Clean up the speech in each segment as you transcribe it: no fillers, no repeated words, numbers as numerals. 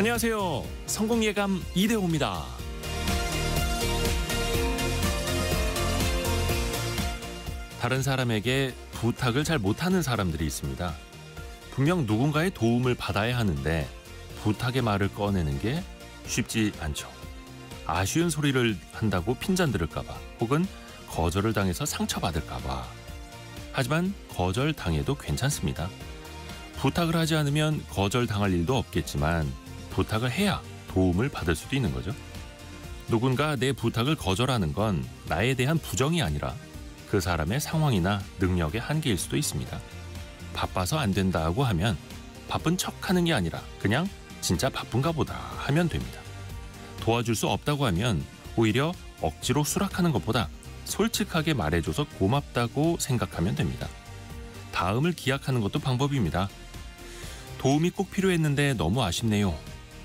안녕하세요. 성공예감 이대호입니다. 다른 사람에게 부탁을 잘 못하는 사람들이 있습니다. 분명 누군가의 도움을 받아야 하는데 부탁의 말을 꺼내는 게 쉽지 않죠. 아쉬운 소리를 한다고 핀잔 들을까 봐, 혹은 거절을 당해서 상처받을까 봐. 하지만 거절당해도 괜찮습니다. 부탁을 하지 않으면 거절당할 일도 없겠지만 부탁을 해야 도움을 받을 수도 있는 거죠. 누군가 내 부탁을 거절하는 건 나에 대한 부정이 아니라 그 사람의 상황이나 능력의 한계일 수도 있습니다. 바빠서 안 된다고 하면 바쁜 척하는 게 아니라 그냥 진짜 바쁜가 보다 하면 됩니다. 도와줄 수 없다고 하면 오히려 억지로 수락하는 것보다 솔직하게 말해줘서 고맙다고 생각하면 됩니다. 다음을 기약하는 것도 방법입니다. 도움이 꼭 필요했는데 너무 아쉽네요.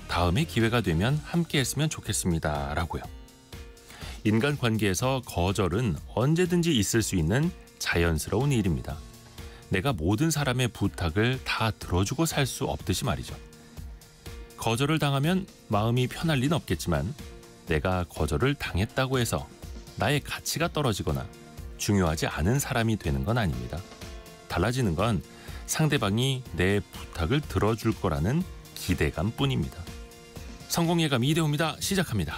다음에 기회가 되면 함께 했으면 좋겠습니다. 라고요. 인간관계에서 거절은 언제든지 있을 수 있는 자연스러운 일입니다. 내가 모든 사람의 부탁을 다 들어주고 살 수 없듯이 말이죠. 거절을 당하면 마음이 편할 리는 없겠지만 내가 거절을 당했다고 해서 나의 가치가 떨어지거나 중요하지 않은 사람이 되는 건 아닙니다. 달라지는 건 상대방이 내 부탁을 들어줄 거라는 기대감 뿐입니다. 성공예감 이대호입니다. 시작합니다.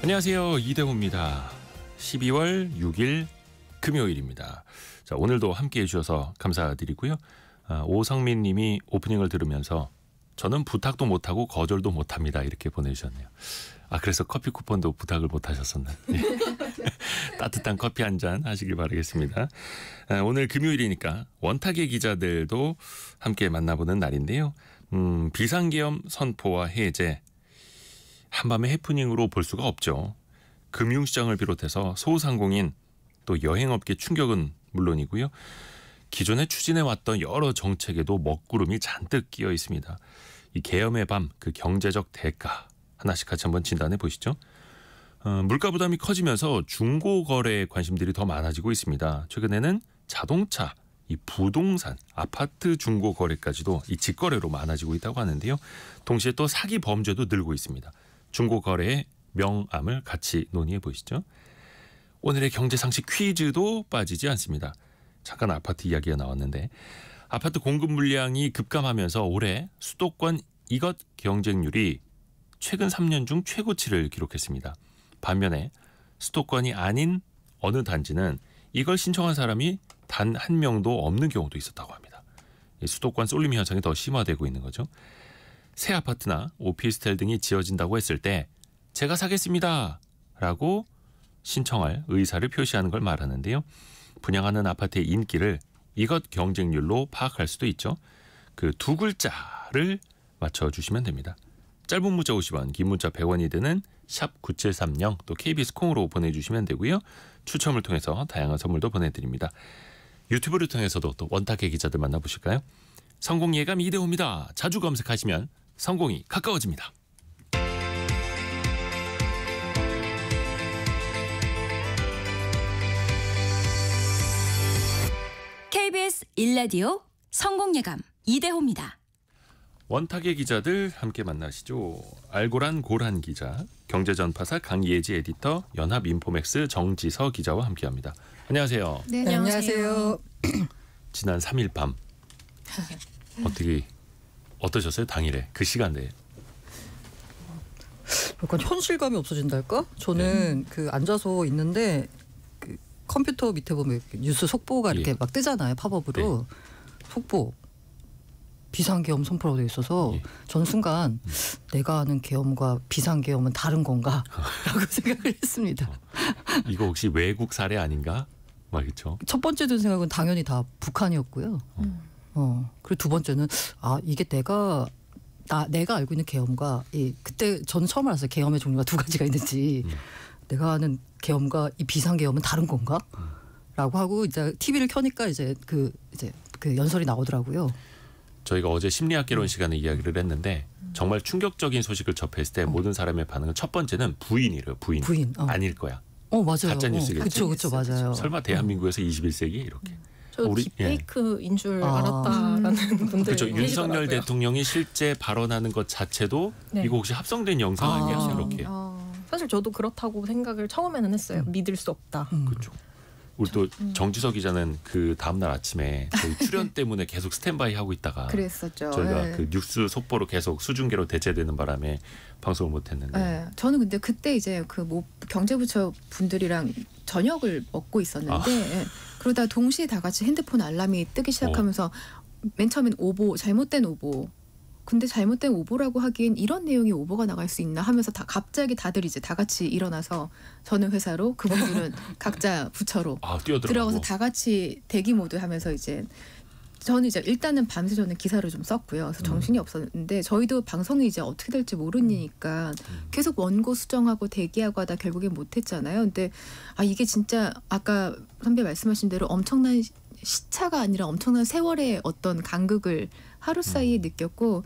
안녕하세요. 이대호입니다. 12월 6일 금요일입니다. 자, 오늘도 함께해 주셔서 감사드리고요. 오성민 님이 오프닝을 들으면서 저는 부탁도 못하고 거절도 못합니다. 이렇게 보내주셨네요. 그래서 커피 쿠폰도 부탁을 못하셨었나요? 따뜻한 커피 한 잔 하시길 바라겠습니다. 오늘 금요일이니까 원탁의 기자들도 함께 만나보는 날인데요. 비상계엄 선포와 해제, 한밤의 해프닝으로 볼 수가 없죠. 금융시장을 비롯해서 소상공인 또 여행업계 충격은 물론이고요. 기존에 추진해왔던 여러 정책에도 먹구름이 잔뜩 끼어 있습니다. 이 계엄의 밤, 그 경제적 대가 하나씩 같이 한번 진단해 보시죠. 물가 부담이 커지면서 중고거래에 관심들이 더 많아지고 있습니다. 최근에는 자동차, 이 부동산, 아파트 중고거래까지도 이 직거래로 많아지고 있다고 하는데요. 동시에 또 사기 범죄도 늘고 있습니다. 중고거래의 명암을 같이 논의해 보시죠. 오늘의 경제상식 퀴즈도 빠지지 않습니다. 잠깐 아파트 이야기가 나왔는데, 아파트 공급 물량이 급감하면서 올해 수도권 이것 경쟁률이 최근 3년 중 최고치를 기록했습니다. 반면에 수도권이 아닌 어느 단지는 이걸 신청한 사람이 단 한 명도 없는 경우도 있었다고 합니다. 수도권 쏠림 현상이 더 심화되고 있는 거죠. 새 아파트나 오피스텔 등이 지어진다고 했을 때 제가 사겠습니다 라고 신청할 의사를 표시하는 걸 말하는데요. 분양하는 아파트의 인기를 이것 경쟁률로 파악할 수도 있죠. 그 두 글자를 맞춰주시면 됩니다. 짧은 문자 50원, 긴 문자 100원이 드는 샵 9730, 또 KBS 콩으로 보내주시면 되고요. 추첨을 통해서 다양한 선물도 보내드립니다. 유튜브를 통해서도 또 원탁의 기자들 만나보실까요? 성공예감 이대호입니다. 자주 검색하시면 성공이 가까워집니다. KBS 1라디오 성공예감 이대호입니다. 원탁의 기자들 함께 만나시죠. 알고란 고란 기자, 경제전파사 강예지 에디터, 연합인포맥스 정지서 기자와 함께합니다. 안녕하세요. 네, 안녕하세요. 지난 3일 밤 어떠셨어요? 당일에 그 시간대에. 약간 현실감이 없어진달까? 저는 그 앉아서 있는데 그 컴퓨터 밑에 보면 뉴스 속보가 이렇게 막 뜨잖아요. 팝업으로. 속보. 비상계엄 선포라고 되어 있어서 저는 순간 내가 아는 계엄과 비상계엄은 다른 건가? 라고 생각을 했습니다. 이거 혹시 외국 사례 아닌가? 말겠죠. 첫 번째 든 생각은 당연히 다 북한이었고요. 그리고 두 번째는 이게 내가 알고 있는 계엄과 그때 저는 처음 알았어요. 계엄의 종류가 두 가지가 있는지. 내가 아는 계엄과 이 비상계엄은 다른 건가? 라고 하고 이제 TV를 켜니까 이제 그 연설이 나오더라고요. 저희가 어제 심리학개론 시간에 이야기를 했는데 정말 충격적인 소식을 접했을 때 모든 사람의 반응은 첫 번째는 부인이래요. 부인. 아닐 거야. 맞아요. 가짜 뉴스겠지. 그렇죠, 맞아요. 설마 대한민국에서 21세기 이렇게. 저 딥페이크인 줄 알았다라는 분들 그렇죠. 윤석열 계시더라고요. 대통령이 실제 발언하는 것 자체도 네. 이거 혹시 합성된 영상 아니야? 이렇게. 사실 저도 그렇다고 생각을 처음에는 했어요. 믿을 수 없다. 그렇죠. 우리 또 정지석 기자는 그 다음날 아침에 저희 출연 때문에 계속 스탠바이 하고 있다가 그랬었죠. 저희가 네. 그 뉴스 속보로 계속 수중계로 대체되는 바람에 방송을 못했는데. 네. 저는 근데 그때 이제 그 뭐 경제부처 분들이랑 저녁을 먹고 있었는데 예. 그러다 동시에 다 같이 핸드폰 알람이 뜨기 시작하면서 맨 처음엔 오보, 잘못된 오보. 근데 잘못된 오보라고 하기엔 이런 내용이 오보가 나갈 수 있나 하면서 갑자기 다들 이제 다 같이 일어나서 저는 회사로 그분들은 각자 부처로 들어가서 다 같이 대기 모드 하면서 이제 저는 이제 일단은 밤새 저는 기사를 좀 썼고요. 그래서 정신이 없었는데 저희도 방송이 이제 어떻게 될지 모르니까 계속 원고 수정하고 대기하고 하다 결국엔 못했잖아요. 근데 이게 진짜 아까 선배 말씀하신 대로 엄청난 시차가 아니라 엄청난 세월의 어떤 간극을 하루 사이에 느꼈고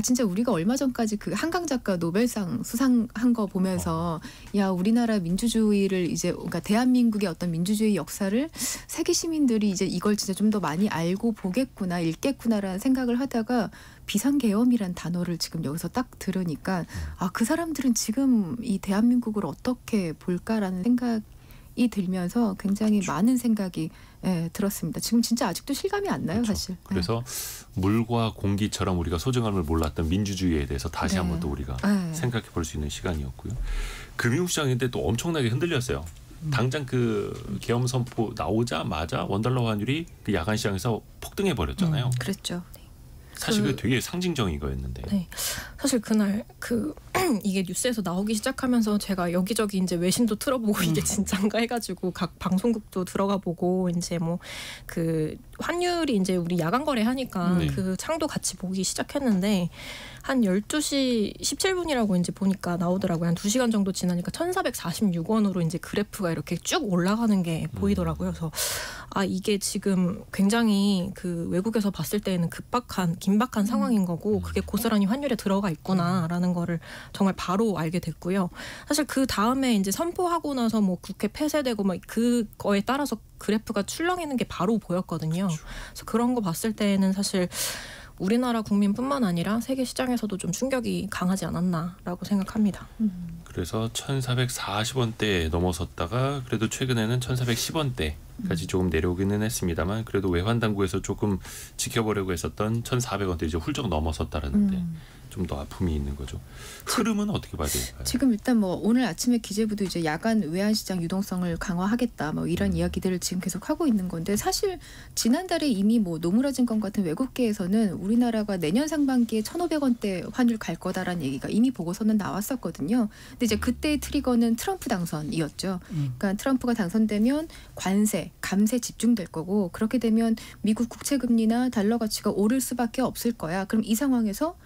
진짜 우리가 얼마 전까지 그 한강 작가 노벨상 수상한 거 보면서 야 우리나라 민주주의를 이제 그러니까 대한민국의 어떤 민주주의 역사를 세계 시민들이 이제 이걸 진짜 좀 더 많이 알고 보겠구나 읽겠구나라는 생각을 하다가 비상계엄이란 단어를 지금 여기서 딱 들으니까 그 사람들은 지금 이 대한민국을 어떻게 볼까라는 생각이 들면서 굉장히 많은 생각이 들었습니다. 지금 진짜 아직도 실감이 안 나요, 그렇죠. 사실. 그래서 물과 공기처럼 우리가 소중함을 몰랐던 민주주의에 대해서 다시 한번 또 우리가 생각해 볼 수 있는 시간이었고요. 금융시장인데 또 엄청나게 흔들렸어요. 당장 그 계엄 선포 나오자마자 원달러 환율이 그 야간 시장에서 폭등해 버렸잖아요. 그랬죠. 사실 그게 되게 상징적인 거였는데. 네. 사실 그날 이게 뉴스에서 나오기 시작하면서 제가 여기저기 이제 외신도 틀어보고 이게 진짠가 해가지고 각 방송국도 들어가 보고 이제 뭐 그 환율이 이제 우리 야간 거래하니까 그 창도 같이 보기 시작했는데 한 12시 17분이라고 이제 보니까 나오더라고요. 한 2시간 정도 지나니까 1,446원으로 이제 그래프가 이렇게 쭉 올라가는 게 보이더라고요. 그래서 이게 지금 굉장히 그 외국에서 봤을 때는 긴박한 상황인 거고 그게 고스란히 환율에 들어가 있구나라는 거를 정말 바로 알게 됐고요. 사실 그 다음에 이제 선포하고 나서 뭐 국회 폐쇄되고 막 그거에 따라서 그래프가 출렁이는 게 바로 보였거든요. 그래서 그런 거 봤을 때는 사실 우리나라 국민뿐만 아니라 세계 시장에서도 좀 충격이 강하지 않았나라고 생각합니다. 그래서 1,440원대 넘어섰다가 그래도 최근에는 1,410원대까지 조금 내려오기는 했습니다만 그래도 외환당국에서 조금 지켜보려고 했었던 1,400원대 이제 훌쩍 넘어섰다는데 좀 더 아픔이 있는 거죠. 흐름은 어떻게 봐야 될까요? 지금 일단 뭐 오늘 아침에 기재부도 이제 야간 외환시장 유동성을 강화하겠다 뭐 이런 이야기들을 지금 계속 하고 있는 건데 사실 지난달에 이미 뭐 노무라증권 같은 외국계에서는 우리나라가 내년 상반기에 1,500원대 환율 갈 거다라는 얘기가 이미 보고서는 나왔었거든요. 근데 이제 그때의 트리거는 트럼프 당선이었죠. 그러니까 트럼프가 당선되면 관세, 감세 집중될 거고 그렇게 되면 미국 국채 금리나 달러 가치가 오를 수밖에 없을 거야. 그럼 이 상황에서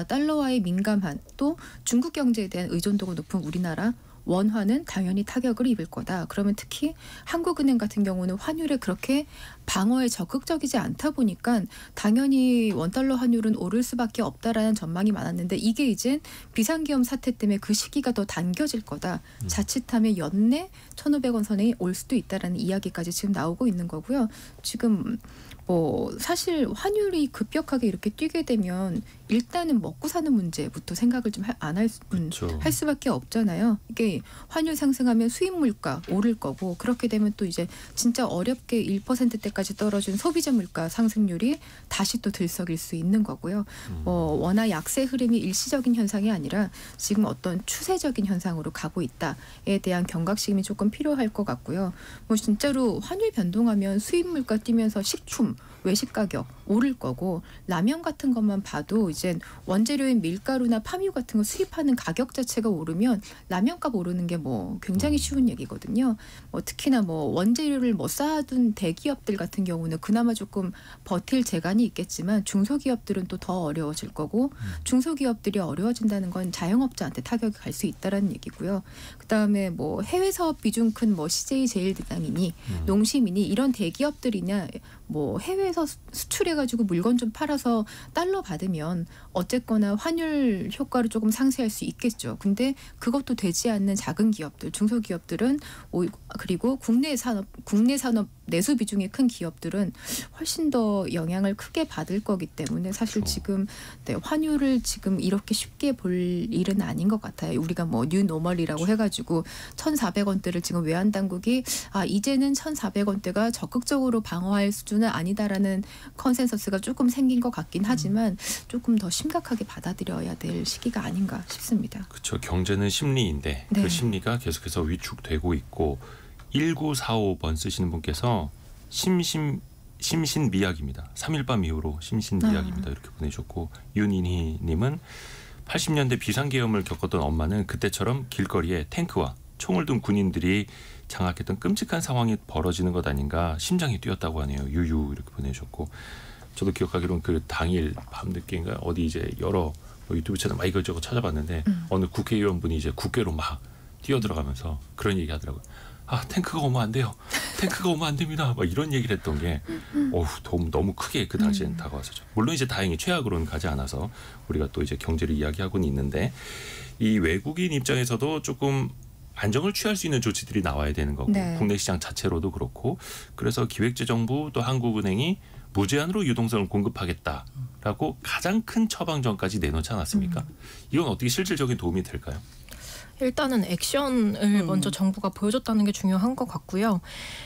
달러와의 민감한 또 중국 경제에 대한 의존도가 높은 우리나라 원화는 당연히 타격을 입을 거다. 그러면 특히 한국은행 같은 경우는 환율에 그렇게 방어에 적극적이지 않다 보니까 당연히 원달러 환율은 오를 수밖에 없다라는 전망이 많았는데 이게 이제 비상계엄 사태 때문에 그 시기가 더 당겨질 거다. 자칫하면 연내 1,500원 선에 올 수도 있다라는 이야기까지 지금 나오고 있는 거고요. 지금 뭐 사실 환율이 급격하게 이렇게 뛰게 되면 일단은 먹고 사는 문제부터 생각을 좀 안 할 수밖에 없잖아요. 이게 환율 상승하면 수입 물가 오를 거고 그렇게 되면 또 이제 진짜 어렵게 1%대까지 떨어진 소비자 물가 상승률이 다시 또 들썩일 수 있는 거고요. 워낙 약세 흐름이 일시적인 현상이 아니라 지금 어떤 추세적인 현상으로 가고 있다에 대한 경각심이 조금 필요할 것 같고요. 뭐 진짜로 환율 변동하면 수입 물가 뛰면서 식품 외식 가격 오를 거고 라면 같은 것만 봐도 이제 원재료인 밀가루나 파뮤 같은 거 수입하는 가격 자체가 오르면 라면값 오르는 게 뭐 굉장히 쉬운 얘기거든요. 뭐 특히나 뭐 원재료를 뭐 쌓아둔 대기업들 같은 경우는 그나마 조금 버틸 재간이 있겠지만 중소기업들은 또 더 어려워질 거고 중소기업들이 어려워진다는 건 자영업자한테 타격이 갈 수 있다라는 얘기고요. 그다음에 뭐 해외 사업 비중 큰 뭐 CJ 제일대당이니 농심이니 이런 대기업들이냐 뭐 해외에서 수출해가지고 물건 좀 팔아서 달러 받으면 어쨌거나 환율 효과를 조금 상쇄할 수 있겠죠. 근데 그것도 되지 않는 작은 기업들, 중소기업들은 그리고 국내 산업 내수 비중이 큰 기업들은 훨씬 더 영향을 크게 받을 거기 때문에 사실 그렇죠. 지금 환율을 지금 이렇게 쉽게 볼 일은 아닌 것 같아요. 우리가 뭐 뉴노멀이라고 해가지고 1,400원대를 지금 외환 당국이 이제는 1,400원대가 적극적으로 방어할 수준은 아니다라는 컨센서스가 조금 생긴 것 같긴 하지만 조금 더 심각하게 받아들여야 될 시기가 아닌가 싶습니다. 그렇죠. 경제는 심리인데 네. 그 심리가 계속해서 위축되고 있고 1945번 쓰시는 분께서 심신미약입니다. 3일 밤 이후로 심신미약입니다. 이렇게 보내주셨고 윤인희 님은 80년대 비상계엄을 겪었던 엄마는 그때처럼 길거리에 탱크와 총을 든 군인들이 장악했던 끔찍한 상황이 벌어지는 것 아닌가 심장이 뛰었다고 하네요. 유유 이렇게 보내주셨고 저도 기억하기로는 그 당일 밤늦게인가 어디 이제 여러 유튜브 채널 막 이것저것 찾아봤는데 어느 국회의원분이 이제 국회로 막 뛰어들어가면서 그런 얘기 하더라고요. 탱크가 오면 안 돼요. 탱크가 오면 안 됩니다. 막 이런 얘기를 했던 게 너무 크게 그 당시에는 다가왔었죠. 물론 이제 다행히 최악으로는 가지 않아서 우리가 또 이제 경제를 이야기하고는 있는데 이 외국인 입장에서도 조금 안정을 취할 수 있는 조치들이 나와야 되는 거고 네. 국내 시장 자체로도 그렇고 그래서 기획재정부 또 한국은행이 무제한으로 유동성을 공급하겠다라고 가장 큰 처방전까지 내놓지 않았습니까? 이건 어떻게 실질적인 도움이 될까요? 일단은 액션을 먼저 정부가 보여줬다는 게 중요한 것 같고요.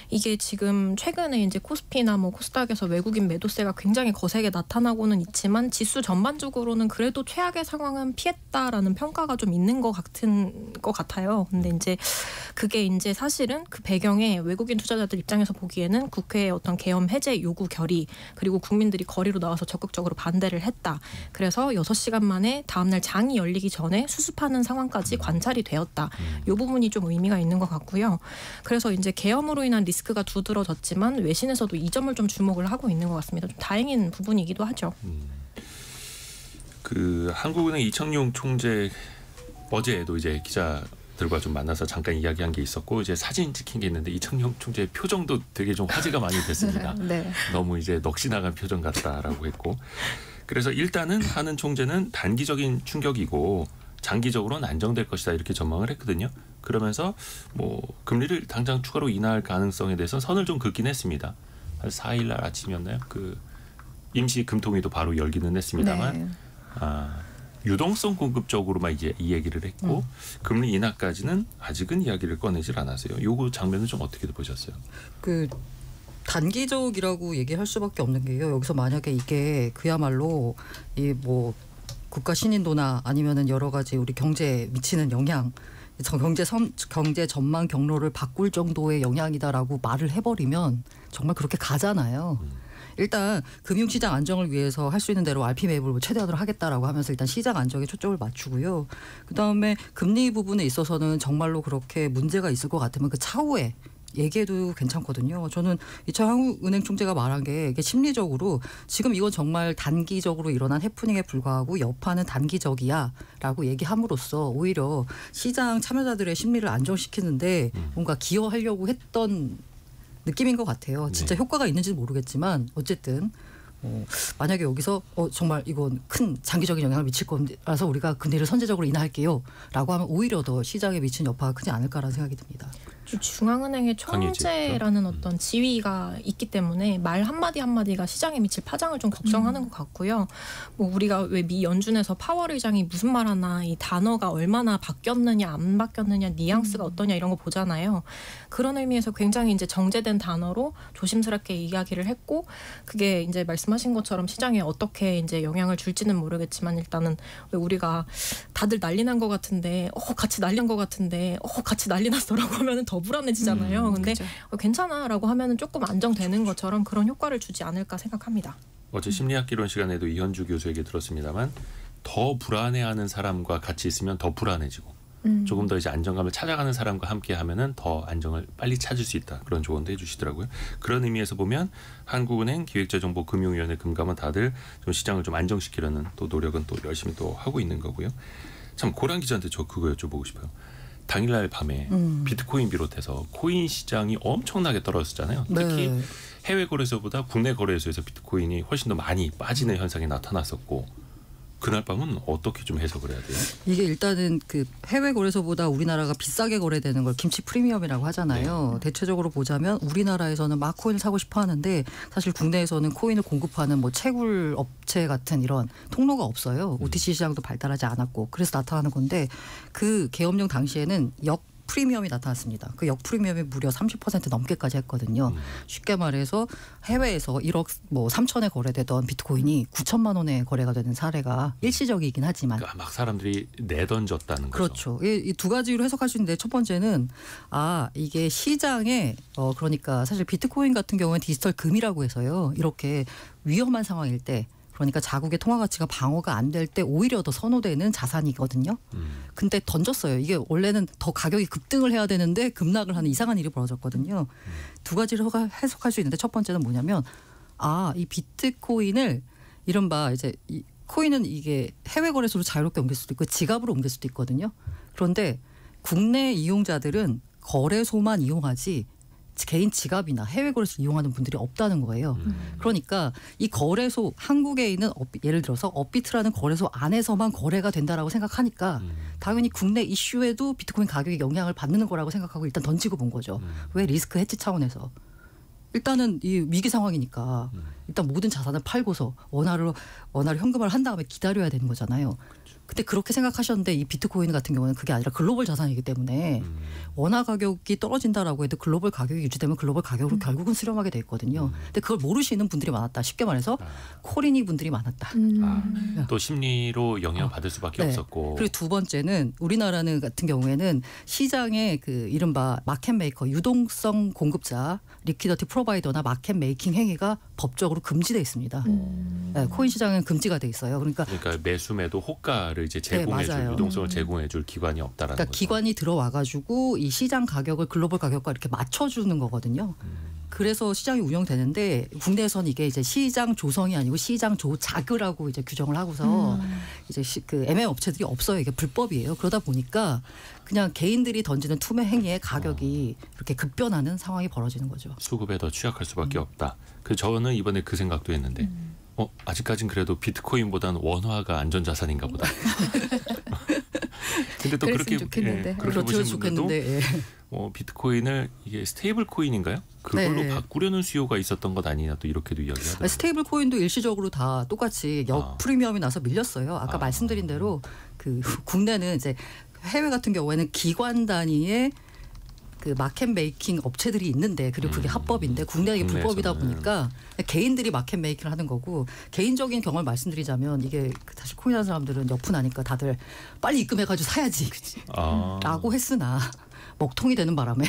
이게 지금 최근에 이제 코스피나 뭐 코스닥에서 외국인 매도세가 굉장히 거세게 나타나고는 있지만 지수 전반적으로는 그래도 최악의 상황은 피했다라는 평가가 좀 있는 것 같아요. 근데 이제 그게 이제 사실은 그 배경에 외국인 투자자들 입장에서 보기에는 국회의 어떤 계엄 해제 요구 결의 그리고 국민들이 거리로 나와서 적극적으로 반대를 했다. 그래서 6시간 만에 다음날 장이 열리기 전에 수습하는 상황까지 관찰이 되었다. 이 부분이 좀 의미가 있는 것 같고요. 그래서 이제 계엄으로 인한 리스크가 두드러졌지만 외신에서도 이 점을 좀 주목을 하고 있는 것 같습니다. 좀 다행인 부분이기도 하죠. 그 한국은행 이창용 총재 어제도 이제 기자들과 좀 만나서 잠깐 이야기한 게 있었고 이제 사진 찍힌 게 있는데 이창용 총재의 표정도 되게 좀 화제가 많이 됐습니다. 네. 너무 이제 넋이 나간 표정 같다라고 했고 그래서 일단은 하는 총재는 단기적인 충격이고 장기적으로는 안정될 것이다 이렇게 전망을 했거든요. 그러면서 뭐 금리를 당장 추가로 인하할 가능성에 대해서 선을 좀 긋긴 했습니다. 한 4일 날 아침이었나요? 그 임시 금통위도 바로 열기는 했습니다만 네. 유동성 공급 쪽으로만 이제 이 얘기를 했고 금리 인하까지는 아직은 이야기를 꺼내질 않았어요. 요거 장면은 좀 어떻게 보셨어요? 그 단기적이라고 얘기할 수밖에 없는 게요. 여기서 만약에 이게 그야말로 이 뭐 국가 신인도나 아니면은 여러 가지 우리 경제에 미치는 영향, 경제 전망 경로를 바꿀 정도의 영향이다라고 말을 해버리면 정말 그렇게 가잖아요. 일단 금융시장 안정을 위해서 할 수 있는 대로 RP 매입을 최대한으로 하겠다라고 하면서 일단 시장 안정에 초점을 맞추고요. 그다음에 금리 부분에 있어서는 정말로 그렇게 문제가 있을 것 같으면 그 차후에 얘기해도 괜찮거든요. 저는 이창용 은행 총재가 말한 게 이게 심리적으로 지금 이건 정말 단기적으로 일어난 해프닝에 불과하고 여파는 단기적이야라고 얘기함으로써 오히려 시장 참여자들의 심리를 안정시키는데 뭔가 기여하려고 했던 느낌인 것 같아요. 진짜 효과가 있는지는 모르겠지만 어쨌든 만약에 여기서 정말 이건 큰 장기적인 영향을 미칠 거라서 우리가 금리를 선제적으로 인하할게요 라고 하면 오히려 더 시장에 미치는 여파가 크지 않을까라는 생각이 듭니다. 중앙은행의 총재라는 어떤 지위가 있기 때문에 말 한마디 한마디가 시장에 미칠 파장을 좀 걱정하는 것 같고요. 뭐 우리가 왜 미 연준에서 파월 의장이 무슨 말하나 이 단어가 얼마나 바뀌었느냐 안 바뀌었느냐 뉘앙스가 어떠냐 이런 거 보잖아요. 그런 의미에서 굉장히 이제 정제된 단어로 조심스럽게 이야기를 했고 그게 이제 말씀하신 것처럼 시장에 어떻게 이제 영향을 줄지는 모르겠지만 일단은 왜 우리가 다들 난리 난 것 같은데 같이 난리 난 것 같은데 같이 난리 났어라고 하면은 더 불안해지잖아요. 근데 그렇죠. 괜찮아라고 하면은 조금 안정되는 것처럼 그런 효과를 주지 않을까 생각합니다. 어제 심리학 기론 시간에도 이현주 교수에게 들었습니다만 더 불안해하는 사람과 같이 있으면 더 불안해지고 조금 더 이제 안정감을 찾아가는 사람과 함께 하면은 더 안정을 빨리 찾을 수 있다. 그런 조언도 해주시더라고요. 그런 의미에서 보면 한국은행, 기획재정부, 금융위원회, 금감원 다들 좀 시장을 좀 안정시키려는 또 노력은 또 열심히 또 하고 있는 거고요. 참 고란 기자한테 저 그거 여쭤보고 싶어요. 당일날 밤에 비트코인 비롯해서 코인 시장이 엄청나게 떨어졌잖아요. 특히 네. 해외 거래소보다 국내 거래소에서 비트코인이 훨씬 더 많이 빠지는 현상이 나타났었고 그날 밤은 어떻게 좀 해석을 해야 돼요? 이게 일단은 그 해외 거래소보다 우리나라가 비싸게 거래되는 걸 김치 프리미엄이라고 하잖아요. 대체적으로 보자면 우리나라에서는 막 코인을 사고 싶어 하는데 사실 국내에서는 코인을 공급하는 뭐 채굴 업체 같은 이런 통로가 없어요. OTC 시장도 발달하지 않았고 그래서 나타나는 건데 그 계엄령 당시에는 역 프리미엄이 나타났습니다. 그 역 프리미엄이 무려 30% 넘게까지 했거든요. 쉽게 말해서 해외에서 1억 뭐 3천에 거래되던 비트코인이 9천만 원에 거래가 되는 사례가 일시적이긴 하지만 그러니까 막 사람들이 내던졌다는 거죠. 그렇죠. 이 두 가지로 해석할 수 있는데 첫 번째는 이게 시장에 그러니까 사실 비트코인 같은 경우는 디지털 금이라고 해서요. 이렇게 위험한 상황일 때 그러니까 자국의 통화 가치가 방어가 안 될 때 오히려 더 선호되는 자산이거든요. 근데 던졌어요. 이게 원래는 더 가격이 급등을 해야 되는데 급락을 하는 이상한 일이 벌어졌거든요. 두 가지를 해석할 수 있는데 첫 번째는 뭐냐면 이 비트코인을 이른바 이제 이 코인은 이게 해외 거래소로 자유롭게 옮길 수도 있고 지갑으로 옮길 수도 있거든요. 그런데 국내 이용자들은 거래소만 이용하지 개인 지갑이나 해외 거래소 이용하는 분들이 없다는 거예요. 그러니까 이 거래소 한국에 있는 예를 들어서 업비트라는 거래소 안에서만 거래가 된다라고 생각하니까 당연히 국내 이슈에도 비트코인 가격이 영향을 받는 거라고 생각하고 일단 던지고 본 거죠. 왜 리스크 해지 차원에서. 일단은 이 위기 상황이니까 일단 모든 자산을 팔고서 원화로 현금화를 한 다음에 기다려야 되는 거잖아요. 근데 그렇게 생각하셨는데 이 비트코인 같은 경우는 그게 아니라 글로벌 자산이기 때문에 원화 가격이 떨어진다라고 해도 글로벌 가격이 유지되면 글로벌 가격으로 결국은 수렴하게 돼 있거든요. 근데 그걸 모르시는 분들이 많았다. 쉽게 말해서 코린이 분들이 많았다. 또 심리로 영향받을 수밖에 네. 없었고. 그리고 두 번째는 우리나라는 같은 경우에는 시장의 그 이른바 마켓 메이커 유동성 공급자 리퀴디티 프로바이더나 마켓 메이킹 행위가 법적으로 금지돼 있습니다. 네, 코인 시장은 금지가 돼 있어요. 그러니까 매수 매도 호가를 이제 제공해줄 맞아요. 유동성을 제공해줄 기관이 없다라는 그러니까 거죠. 기관이 들어와가지고 이 시장 가격을 글로벌 가격과 이렇게 맞춰주는 거거든요. 그래서 시장이 운영되는데 국내에서는 이게 이제 시장 조성이 아니고 시장 조작이라고 이제 규정을 하고서 이제 그 애매 업체들이 없어요. 이게 불법이에요. 그러다 보니까 그냥 개인들이 던지는 투매 행위의 가격이 이렇게 급변하는 상황이 벌어지는 거죠. 수급에 더 취약할 수밖에 없다. 그 저는 이번에 그 생각도 했는데 아직까진 그래도 비트코인보다는 원화가 안전자산인가 보다. 근데 또 그렇게 좋겠는데. 그렇게 그렇죠, 보신 분들도 좋겠는데. 비트코인을 이게 스테이블 코인인가요? 그걸로 네. 바꾸려는 수요가 있었던 것 아니냐 또 이렇게도 이야기하더라고요. 스테이블 코인도 일시적으로 다 똑같이 역 프리미엄이 나서 밀렸어요. 아까 말씀드린 대로 그 국내는 이제 해외 같은 경우에는 기관 단위의 그 마켓 메이킹 업체들이 있는데 그리고 그게 합법인데 국내는 이게 불법이다 보니까 개인들이 마켓 메이킹을 하는 거고 개인적인 경험을 말씀드리자면 이게 사실 코인 하는 사람들은 여푼하니까 다들 빨리 입금해가지고 사야지 라고 했으나 먹통이 되는 바람에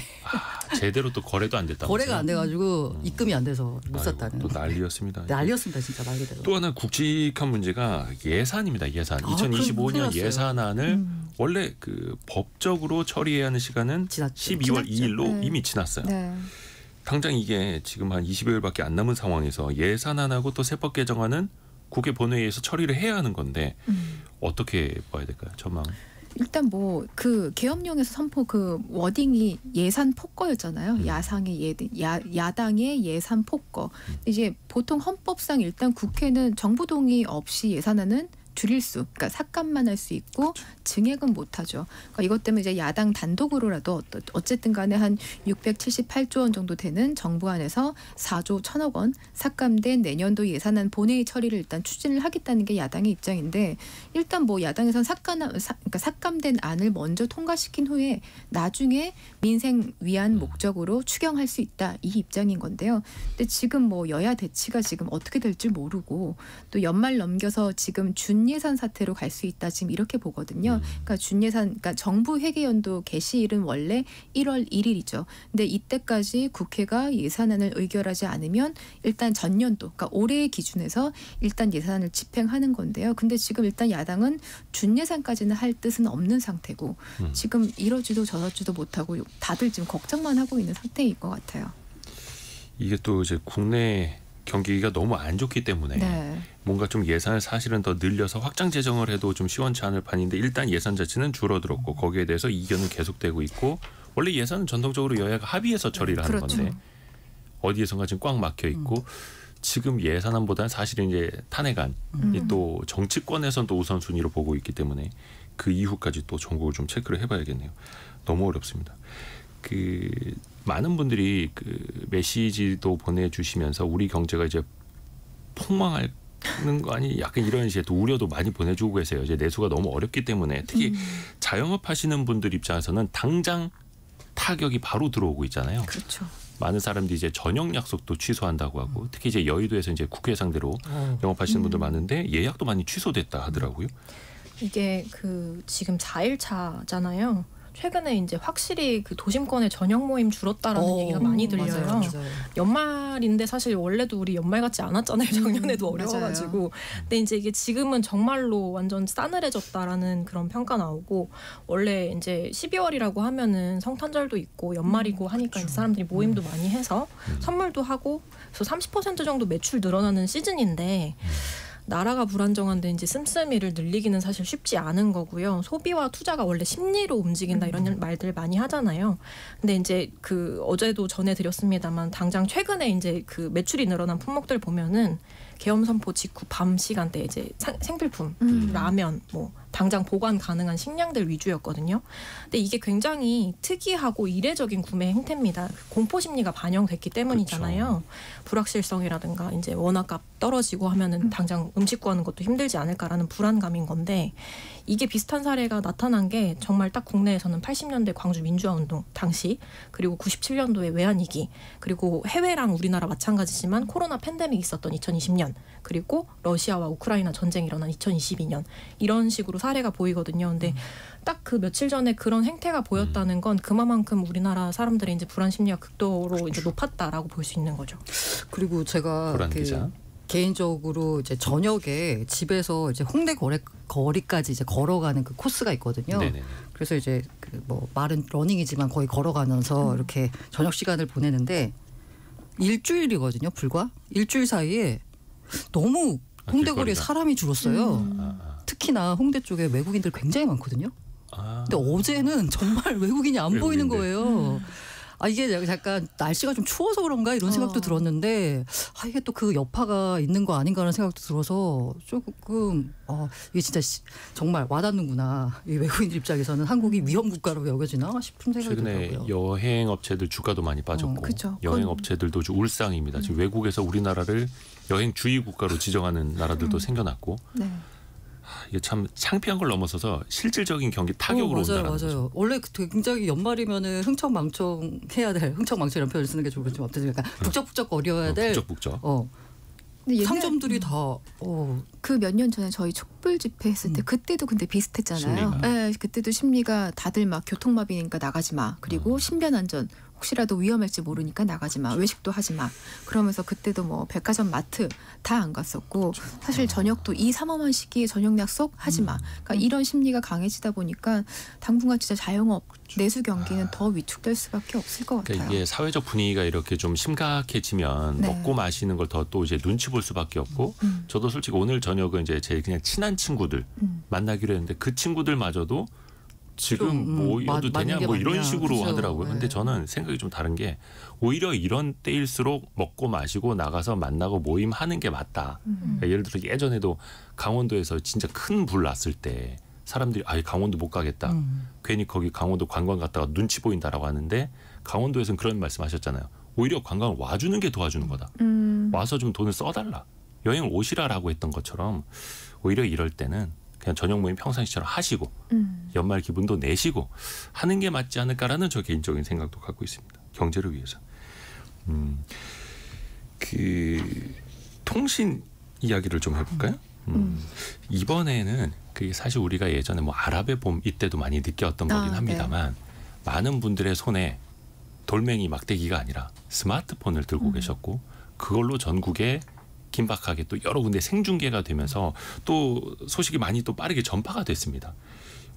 제대로 또 거래도 안 됐다고. 거래가 안 돼가지고 입금이 안 돼서 못 샀다는. 또 난리였습니다. 난리였습니다 진짜 말 그대로. 또 하나 굵직한 문제가 예산입니다. 예산. 2025년 예산안을 원래 그 법적으로 처리해야 하는 시간은 지났죠. 12월 2일로 이미 지났어요. 네. 당장 이게 지금 한 20여일밖에 안 남은 상황에서 예산안하고 또 세법 개정안은 국회 본회의에서 처리를 해야 하는 건데 어떻게 봐야 될까요? 전망. 일단 뭐 그 계엄령에서 선포 그 워딩이 예산 폭거였잖아요. 야당의 예산 폭거. 이제 보통 헌법상 일단 국회는 정부 동의 없이 예산안은 줄일 수, 그러니까 삭감만 할 수 있고 증액은 못하죠. 그러니까 이것 때문에 이제 야당 단독으로라도 어쨌든 간에 한 678조 원 정도 되는 정부안에서 4조 1천억 원 삭감된 내년도 예산안 본회의 처리를 일단 추진을 하겠다는 게 야당의 입장인데 일단 뭐 야당에서는 그러니까 삭감된 안을 먼저 통과시킨 후에 나중에 민생 위안 목적으로 추경할 수 있다 이 입장인 건데요. 근데 지금 뭐 여야 대치가 지금 어떻게 될지 모르고 또 연말 넘겨서 지금 준예산 사태로 갈 수 있다 지금 이렇게 보거든요. 그러니까 준예산, 그러니까 정부 회계연도 개시일은 원래 1월 1일이죠. 근데 이때까지 국회가 예산안을 의결하지 않으면 일단 전년도, 그러니까 올해의 기준에서 일단 예산안을 집행하는 건데요. 근데 지금 일단 야당은 준예산까지는 할 뜻은 없는 상태고 지금 이러지도 저러지도 못하고 다들 지금 걱정만 하고 있는 상태인 것 같아요. 이게 또 이제 국내 경기가 너무 안 좋기 때문에 네. 뭔가 좀 예산을 사실은 더 늘려서 확장 재정을 해도 좀 시원치 않을 판인데 일단 예산 자체는 줄어들었고 거기에 대해서 이견은 계속되고 있고 원래 예산은 전통적으로 여야가 합의해서 처리를 하는 그렇죠. 건데 어디에선가 지금 꽉 막혀 있고 지금 예산안보다는 사실은 이제 탄핵안이 또 정치권에선 또 우선순위로 보고 있기 때문에 그 이후까지 또 전국을 좀 체크를 해봐야겠네요. 너무 어렵습니다. 그 많은 분들이 그 메시지도 보내주시면서 우리 경제가 이제 폭망하는 거 아니 약간 이런 식의 또 우려도 많이 보내주고 계세요. 이제 내수가 너무 어렵기 때문에 특히 자영업 하시는 분들 입장에서는 당장 타격이 바로 들어오고 있잖아요. 그렇죠. 많은 사람들이 이제 저녁 약속도 취소한다고 하고 특히 이제 여의도에서 이제 국회 상대로 영업하시는 분들 많은데 예약도 많이 취소됐다 하더라고요. 이게 그 지금 4일차잖아요. 최근에 이제 확실히 그 도심권의 저녁 모임 줄었다라는 얘기가 많이 들려요. 맞아요. 연말인데 사실 원래도 우리 연말 같지 않았잖아요. 작년에도 어려워가지고. 근데 이제 이게 지금은 정말로 완전 싸늘해졌다라는 그런 평가 나오고 원래 이제 12월이라고 하면은 성탄절도 있고 연말이고 하니까 이제 사람들이 모임도 많이 해서 선물도 하고 그래서 30% 정도 매출 늘어나는 시즌인데 나라가 불안정한데 이제 씀씀이를 늘리기는 사실 쉽지 않은 거고요. 소비와 투자가 원래 심리로 움직인다 이런 말들 많이 하잖아요. 근데 이제 그 어제도 전해드렸습니다만 당장 최근에 이제 그 매출이 늘어난 품목들 보면은 계엄 선포 직후 밤 시간대 이제 생필품, 라면, 뭐 당장 보관 가능한 식량들 위주였거든요. 근데 이게 굉장히 특이하고 이례적인 구매 행태입니다. 공포 심리가 반영됐기 때문이잖아요. 그렇죠. 불확실성이라든가 이제 원화값 떨어지고 하면은 당장 음식 구하는 것도 힘들지 않을까라는 불안감인 건데 이게 비슷한 사례가 나타난 게 정말 딱 국내에서는 80년대 광주 민주화 운동 당시 그리고 97년도에 외환위기 그리고 해외랑 우리나라 마찬가지지만 코로나 팬데믹 있었던 2020년 그리고 러시아와 우크라이나 전쟁이 일어난 2022년 이런 식으로 사례가 보이거든요. 근데 딱 그 며칠 전에 그런 행태가 보였다는 건 그만큼 우리나라 사람들의 이제 불안 심리가 극도로 이제 높았다라고 볼 수 있는 거죠. 그리고 제가 불안 그 기자. 개인적으로 이제 저녁에 집에서 이제 홍대 거리까지 이제 걸어가는 그 코스가 있거든요. 네네. 그래서 이제 그 뭐 말은 러닝이지만 거의 걸어가면서 이렇게 저녁 시간을 보내는데 일주일이거든요. 불과 일주일 사이에 너무 홍대 거리에 길거리가. 사람이 줄었어요. 아, 특히나 홍대 쪽에 외국인들 굉장히 많거든요. 근데 어제는 정말 외국인이 안 보이는 외국인들. 거예요. 아 이게 약간 날씨가 좀 추워서 그런가 이런 생각도 들었는데 아 이게 또 그 여파가 있는 거 아닌가 하는 생각도 들어서 조금 이게 진짜 정말 와닿는구나. 이 외국인들 입장에서는 한국이 위험 국가로 여겨지나 싶은 생각이 최근에 들더라고요. 여행 업체들 주가도 많이 빠졌고 그쵸. 여행 업체들도 좀 울상입니다. 지금 외국에서 우리나라를 여행 주의 국가로 지정하는 나라들도 생겨났고 네. 이게 참 창피한 걸 넘어서서 실질적인 경기 타격으로 온다는 맞아요. 거죠. 원래 굉장히 연말이면은 흥청망청 해야 될 흥청망청이라는 표현을 쓰는 게 좋을지 어떻게 약간 북적북적 거려야 될 북적북적. 근데 옛날 상점들이 다 그 몇 년 전에 저희 촛불 집회 했을 때 그때도 근데 비슷했잖아요. 심리가. 네, 그때도 심리가 다들 막 교통마비니까 나가지 마. 그리고 신변안전 혹시라도 위험할지 모르니까 나가지 마. 외식도 하지 마. 그러면서 그때도 뭐 백화점, 마트 다 안 갔었고 사실 저녁도 이 삼엄한 시기에 저녁 약속 하지 마. 그러니까 이런 심리가 강해지다 보니까 당분간 진짜 자영업 내수 경기는 더 위축될 수밖에 없을 것 같아요. 그러니까 이게 사회적 분위기가 이렇게 좀 심각해지면 네. 먹고 마시는 걸 더 또 이제 눈치 볼 수밖에 없고 저도 솔직히 오늘 저녁은 이제 제 그냥 친한 친구들 만나기로 했는데 그 친구들마저도 지금 좀, 모여도 맞는 되냐 게 뭐 이런 맞냐. 식으로 그죠. 하더라고요. 근데 네. 저는 생각이 좀 다른 게 오히려 이런 때일수록 먹고 마시고 나가서 만나고 모임하는 게 맞다. 그러니까 예를 들어 예전에도 강원도에서 진짜 큰 불 났을 때 사람들이 아예 강원도 못 가겠다. 괜히 거기 강원도 관광 갔다가 눈치 보인다라고 하는데 강원도에서는 그런 말씀하셨잖아요. 오히려 관광을 와주는 게 도와주는 거다. 와서 좀 돈을 써달라. 여행을 오시라라고 했던 것처럼 오히려 이럴 때는 그냥 저녁 모임 평상시처럼 하시고 연말 기분도 내시고 하는 게 맞지 않을까라는 저 개인적인 생각도 갖고 있습니다. 경제를 위해서. 그 통신 이야기를 좀 해볼까요? 이번에는 그게 사실 우리가 예전에 뭐 아랍의 봄 이때도 많이 느꼈던 거긴 합니다만 많은 분들의 손에 돌멩이 막대기가 아니라 스마트폰을 들고 계셨고 그걸로 전국에 긴박하게 또 여러 군데 생중계가 되면서 또 소식이 많이 또 빠르게 전파가 됐습니다.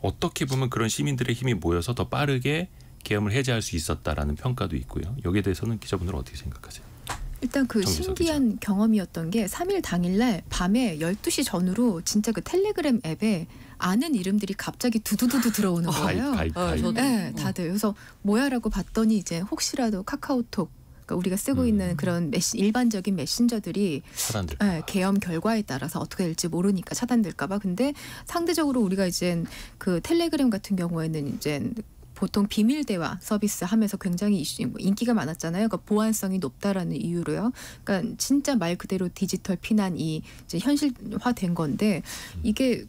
어떻게 보면 그런 시민들의 힘이 모여서 더 빠르게 계엄을 해제할 수 있었다라는 평가도 있고요. 여기에 대해서는 기자분들은 어떻게 생각하세요? 일단 그 정기석 신기한 경험이었던 게 3일 당일날 밤에 12시 전후로 진짜 그 텔레그램 앱에 아는 이름들이 갑자기 두두두두 들어오는 거예요. 가입. 저도. 네, 다들. 그래서 뭐야라고 봤더니 이제 혹시라도 카카오톡, 그러니까 우리가 쓰고 있는 그런 일반적인 메신저들이 차단될. 계엄 결과에 따라서 어떻게 될지 모르니까 차단될까봐. 근데 상대적으로 우리가 이제 그 텔레그램 같은 경우에는 이제 보통 비밀 대화 서비스 하면서 굉장히 인기가 많았잖아요. 그러니까 보안성이 높다라는 이유로요. 그러니까 진짜 말 그대로 디지털 피난이 이제 현실화된 건데 이게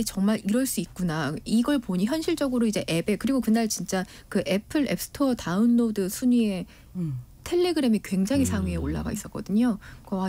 정말 이럴 수 있구나. 이걸 보니 현실적으로 이제 앱에 그리고 그날 진짜 그 애플 앱스토어 다운로드 순위에 텔레그램이 굉장히 상위에 올라가 있었거든요.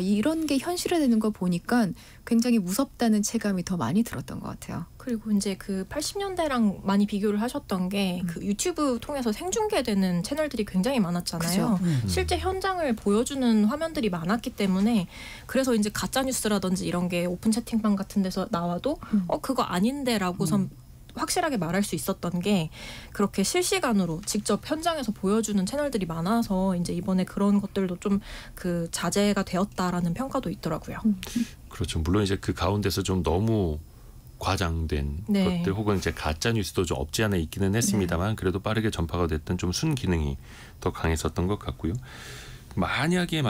이런 게 현실화되는 거 보니까 굉장히 무섭다는 체감이 더 많이 들었던 것 같아요. 그리고 이제 그 80년대랑 많이 비교를 하셨던 게 그 유튜브 통해서 생중계되는 채널들이 굉장히 많았잖아요. 실제 현장을 보여주는 화면들이 많았기 때문에 그래서 이제 가짜 뉴스라든지 이런 게 오픈 채팅방 같은 데서 나와도 그거 아닌데라고선 확실하게 말할 수 있었던 게 그렇게 실시간으로 직접 현장에서 보여주는 채널들이 많아서 이제 이번에 그런 것들도 좀 그 자제가 되었다라는 평가도 있더라고요. 그렇죠. 물론 이제 그 가운데서 좀 너무 과장된 네. 것들 혹은 이제 가짜 뉴스도 좀 없지 않아 있기는 했습니다만 그래도 빠르게 전파가 됐던 좀 순기능이 더 강했었던 것 같고요. 만약에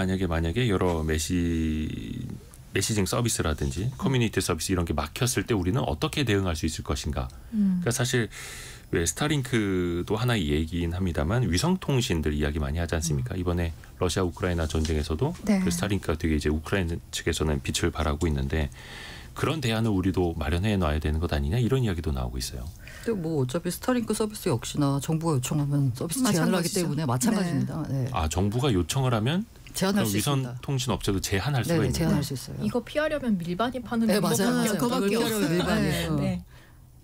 여러 메시징 서비스라든지 커뮤니티 서비스 이런 게 막혔을 때 우리는 어떻게 대응할 수 있을 것인가. 그러니까 사실 왜 스타링크도 하나의 얘기긴 합니다만 위성통신들 이야기 많이 하지 않습니까? 이번에 러시아 우크라이나 전쟁에서도 네. 그 스타링크가 되게 이제 우크라이나 측에서는 빛을 발하고 있는데 그런 대안을 우리도 마련해 놔야 되는 것 아니냐 이런 이야기도 나오고 있어요. 근데 뭐 어차피 스타링크 서비스 역시나 정부가 요청하면 서비스 제한을 하기 마찬가지죠. 때문에 마찬가지입니다. 네. 정부가 요청을 하면 제한할 수 있습니다. 위성통신 업체도 제한할 수가 네, 있는 제한할 거예요. 수 있어요. 이거 피하려면 밀반입하는 네, 맞아요. 그거밖에 이걸 없어요. 밀반이에요. 네.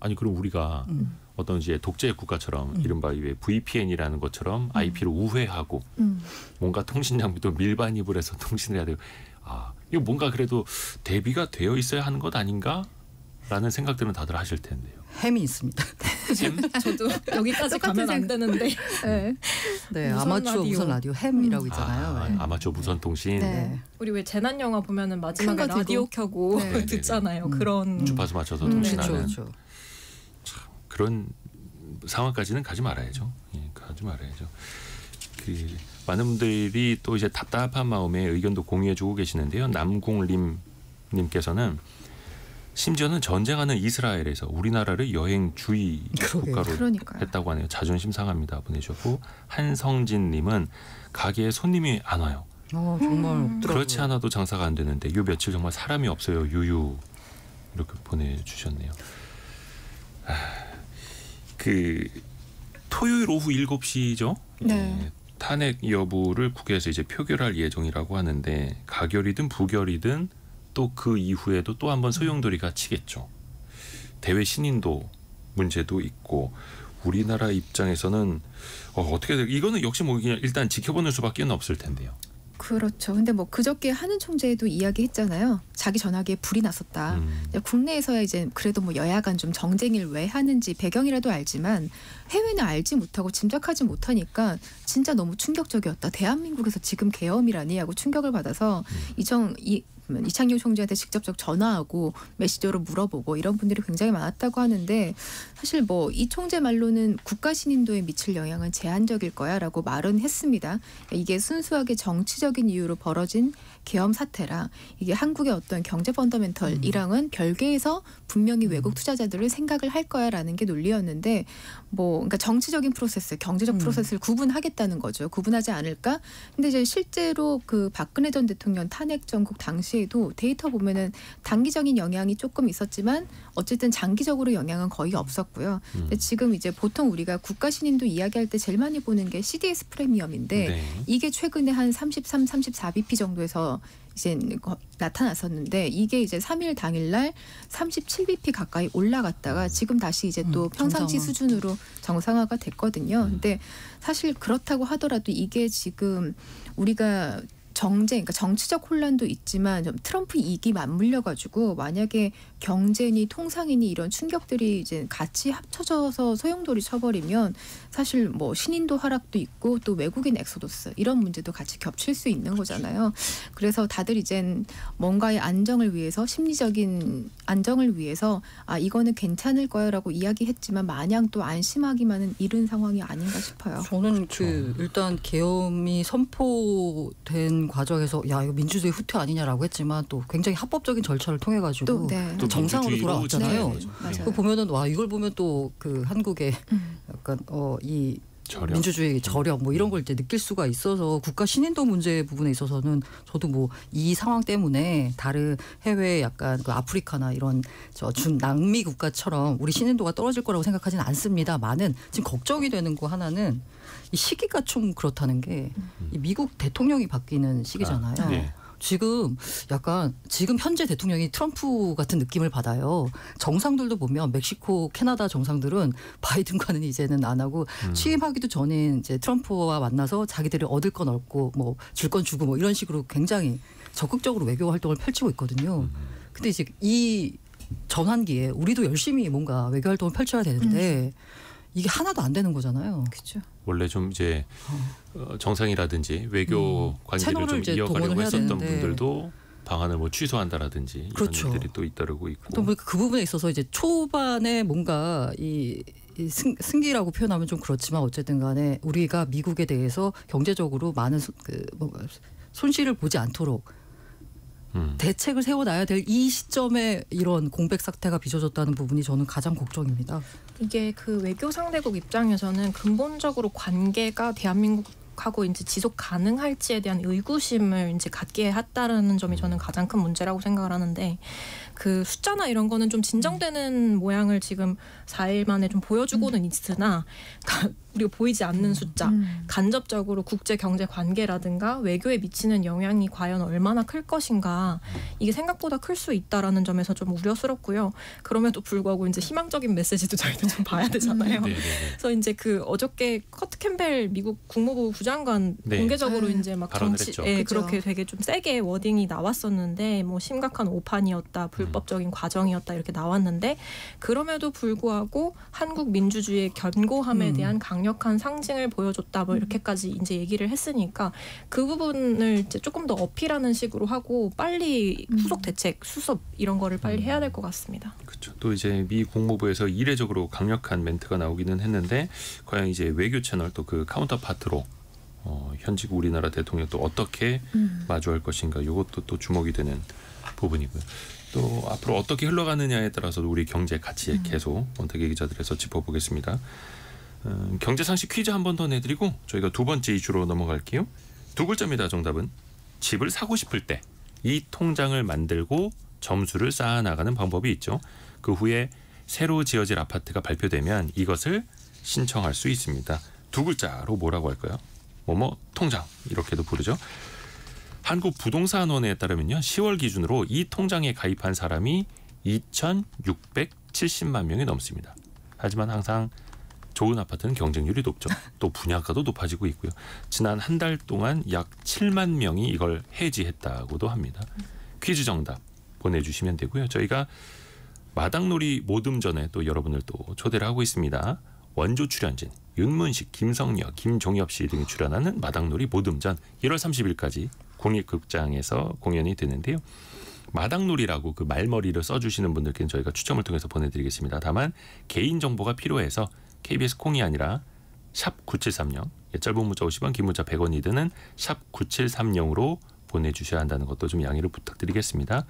아니 그럼 우리가 어떤 이제 독재 국가처럼 이른바 VPN이라는 것처럼 IP를 우회하고 뭔가 통신 장비도 밀반입을 해서 통신을 해야 되고 이거 뭔가 그래도 대비가 되어 있어야 하는 것 아닌가라는 생각들은 다들 하실 텐데요. 햄이 있습니다. 저도 여기까지 가면 안 되는데 네, 무선 아마추어 라디오. 무선 라디오 햄이라고 있잖아요. 네. 아마추어 무선 통신 네. 우리 왜 재난 영화 보면은 마지막에 큰거 들고. 라디오 켜고 네. 듣잖아요. 그런 주파수 맞춰서 그렇죠, 통신하는 그렇죠. 그런 상황까지는 가지 말아야죠. 가지 말아야죠. 많은 분들이 또 이제 답답한 마음에 의견도 공유해주고 계시는데요. 남궁림님께서는 심지어는 전쟁하는 이스라엘에서 우리나라를 여행 주의 국가로 그러니까요. 했다고 하네요. 자존심 상합니다 보내주셨고 한성진님은 가게에 손님이 안 와요. 정말 없더라고요. 그렇지 않아도 장사가 안 되는데 요 며칠 정말 사람이 없어요. 유유 이렇게 보내주셨네요. 토요일 오후 7시죠. 네. 탄핵 여부를 국회에서 이제 표결할 예정이라고 하는데 가결이든 부결이든 또 그 이후에도 또 한 번 소용돌이가 치겠죠. 대외 신인도 문제도 있고 우리나라 입장에서는 어떻게 이거는 역시 뭐 그냥 일단 지켜보는 수밖에 없을 텐데요. 그렇죠. 근데 뭐 그저께 한은 총재도 이야기했잖아요. 자기 전화기에 불이 났었다. 국내에서야 이제 그래도 뭐 여야간 좀 정쟁을 왜 하는지 배경이라도 알지만 해외는 알지 못하고 짐작하지 못하니까 진짜 너무 충격적이었다. 대한민국에서 지금 계엄이라니 하고 충격을 받아서 이창용 총재한테 직접적 전화하고 메시저로 물어보고 이런 분들이 굉장히 많았다고 하는데 사실 뭐 이 총재 말로는 국가 신인도에 미칠 영향은 제한적일 거야라고 말은 했습니다. 이게 순수하게 정치적인 이유로 벌어진 계엄 사태라 이게 한국의 어떤 경제 펀더멘털이랑은 별개에서 분명히 외국 투자자들을 생각을 할 거야라는 게 논리였는데 그러니까 정치적인 프로세스, 경제적 프로세스를 구분하겠다는 거죠. 구분하지 않을까? 근데 이제 실제로 그 박근혜 전 대통령 탄핵 전국 당시에도 데이터 보면은 단기적인 영향이 조금 있었지만 어쨌든 장기적으로 영향은 거의 없었고요. 근데 지금 이제 보통 우리가 국가 신인도 이야기할 때 제일 많이 보는 게 CDS 프리미엄인데 네. 이게 최근에 한 33, 34bp 정도에서 이제 나타났었는데 이게 이제 3일 당일날 37bp 가까이 올라갔다가 지금 다시 이제 또 평상시 정상화. 수준으로 정상화가 됐거든요. 근데 사실 그렇다고 하더라도 이게 지금 우리가 그러니까 정치적 혼란도 있지만 좀 트럼프 이익이 맞물려 가지고 만약에 경제니 통상이니 이런 충격들이 이제 같이 합쳐져서 소용돌이 쳐버리면 사실 뭐 신인도 하락도 있고 또 외국인 엑소더스 이런 문제도 같이 겹칠 수 있는 거잖아요. 그래서 다들 이젠 뭔가의 안정을 위해서 심리적인 안정을 위해서 이거는 괜찮을 거야라고 이야기했지만 마냥 또 안심하기만은 이른 상황이 아닌가 싶어요. 저는 일단 계엄이 선포된 과정에서 야 이거 민주주의 후퇴 아니냐라고 했지만 또 굉장히 합법적인 절차를 통해 가지고 또 정상으로 돌아왔잖아요. 네, 맞아요. 그 보면은 와 이걸 보면 또 그 한국의 약간 이 저렴. 민주주의 저렴 뭐 이런 걸 이제 느낄 수가 있어서 국가 신인도 문제 부분에 있어서는 저도 뭐 이 상황 때문에 다른 해외 약간 그 아프리카나 이런 남미 국가처럼 우리 신인도가 떨어질 거라고 생각하지는 않습니다만은 지금 걱정이 되는 거 하나는 이 시기가 좀 그렇다는 게 이 미국 대통령이 바뀌는 시기잖아요. 네. 지금 현재 대통령이 트럼프 같은 느낌을 받아요. 정상들도 보면 멕시코, 캐나다 정상들은 바이든과는 이제는 안 하고 취임하기도 전에 이제 트럼프와 만나서 자기들이 얻을 건 얻고 뭐 줄 건 주고 뭐 이런 식으로 굉장히 적극적으로 외교 활동을 펼치고 있거든요. 근데 이제 이 전환기에 우리도 열심히 뭔가 외교 활동을 펼쳐야 되는데 이게 하나도 안 되는 거잖아요. 그렇죠. 원래 좀 이제 정상이라든지 외교 관계를 좀 이어가려고 했었던 분들도 방안을 뭐 취소한다라든지 이런 그렇죠. 일들이 또 잇따르고 있고. 또 그 부분에 있어서 이제 초반에 뭔가 이 승기라고 표현하면 좀 그렇지만 어쨌든 간에 우리가 미국에 대해서 경제적으로 많은 손실을 보지 않도록 대책을 세워놔야 될 이 시점에 이런 공백 사태가 빚어졌다는 부분이 저는 가장 걱정입니다. 이게 그 외교 상대국 입장에서는 근본적으로 관계가 대한민국하고 이제 지속 가능할지에 대한 의구심을 이제 갖게 했다라는 점이 저는 가장 큰 문제라고 생각을 하는데 그 숫자나 이런 거는 좀 진정되는 모양을 지금 4일 만에 좀 보여주고는 있으나 우리가 보이지 않는 숫자, 간접적으로 국제 경제 관계라든가 외교에 미치는 영향이 과연 얼마나 클 것인가 이게 생각보다 클 수 있다라는 점에서 좀 우려스럽고요. 그럼에도 불구하고 이제 희망적인 메시지도 저희도 좀 봐야 되잖아요. 그래서 이제 그 어저께 커트 캠벨 미국 국무부 부장관 공개적으로 이제 막 그렇게 되게 좀 세게 워딩이 나왔었는데 뭐 심각한 오판이었다, 불법적인 과정이었다 이렇게 나왔는데 그럼에도 불구하고 한국 민주주의의 견고함에 대한 강력한 상징을 보여줬다 뭐 이렇게까지 이제 얘기를 했으니까 그 부분을 이제 조금 더 어필하는 식으로 하고 빨리 후속 대책, 수습 이런 거를 빨리 해야 될 것 같습니다. 그렇죠. 또 이제 미 국무부에서 이례적으로 강력한 멘트가 나오기는 했는데 과연 이제 외교 채널 또 그 카운터파트로 현직 우리나라 대통령 또 어떻게 마주할 것인가 이것도 또 주목이 되는 부분이고요. 또 앞으로 어떻게 흘러가느냐에 따라서 우리 경제 가치에 계속 원탁의 기자들에서 짚어보겠습니다. 경제 상식 퀴즈 한 번 더 내드리고 저희가 두 번째 이슈로 넘어갈게요. 두 글자입니다. 정답은 집을 사고 싶을 때 이 통장을 만들고 점수를 쌓아나가는 방법이 있죠. 그 후에 새로 지어질 아파트가 발표되면 이것을 신청할 수 있습니다. 두 글자로 뭐라고 할까요? 뭐뭐 통장 이렇게도 부르죠. 한국부동산원에 따르면요. 10월 기준으로 이 통장에 가입한 사람이 2,670만 명이 넘습니다. 하지만 항상 좋은 아파트는 경쟁률이 높죠. 또 분양가도 높아지고 있고요. 지난 한 달 동안 약 7만 명이 이걸 해지했다고도 합니다. 퀴즈 정답 보내주시면 되고요. 저희가 마당놀이 모듬전에 또 여러분을 또 초대를 하고 있습니다. 원조 출연진 윤문식, 김성녀, 김종엽 씨 등이 출연하는 마당놀이 모듬전 1월 30일까지 국립극장에서 공연이 되는데요. 마당놀이라고 그 말머리를 써주시는 분들께는 저희가 추첨을 통해서 보내드리겠습니다. 다만 개인정보가 필요해서 KBS 콩이 아니라 샵 9730 짧은 문자 50원 긴 문자 100원이 드는 샵 9730으로 보내주셔야 한다는 것도 좀 양해를 부탁드리겠습니다.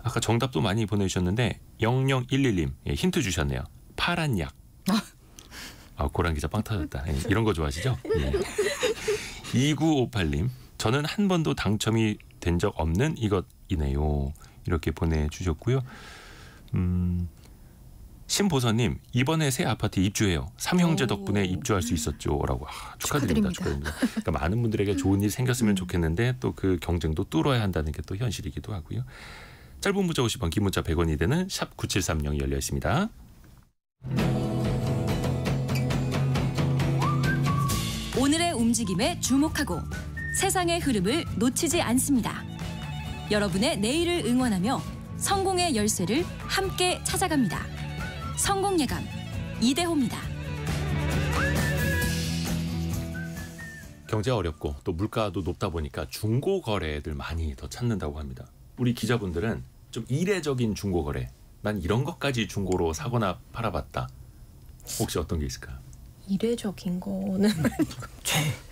아까 정답도 많이 보내주셨는데 0011님 힌트 주셨네요. 파란 약. 고란 기자 빵 터졌다. 이런 거 좋아하시죠? 2958님 저는 한 번도 당첨이 된 적 없는 이것이네요. 이렇게 보내주셨고요. 신보선님 이번에 새 아파트 입주해요. 삼형제 덕분에 입주할 수 있었죠. 라고 축하드립니다. 그러니까 많은 분들에게 좋은 일 생겼으면 좋겠는데 또 그 경쟁도 뚫어야 한다는 게 또 현실이기도 하고요. 짧은 문자 50원 긴 문자 100원이 되는 샵 9730이 열려 있습니다. 오늘의 움직임에 주목하고 세상의 흐름을 놓치지 않습니다. 여러분의 내일을 응원하며 성공의 열쇠를 함께 찾아갑니다. 성공예감 이대호입니다. 경제가 어렵고 또 물가도 높다 보니까 중고 거래들 많이 더 찾는다고 합니다. 우리 기자분들은 좀 이례적인 중고 거래, 난 이런 것까지 중고로 사거나 팔아봤다. 혹시 어떤 게 있을까요? 이례적인 거는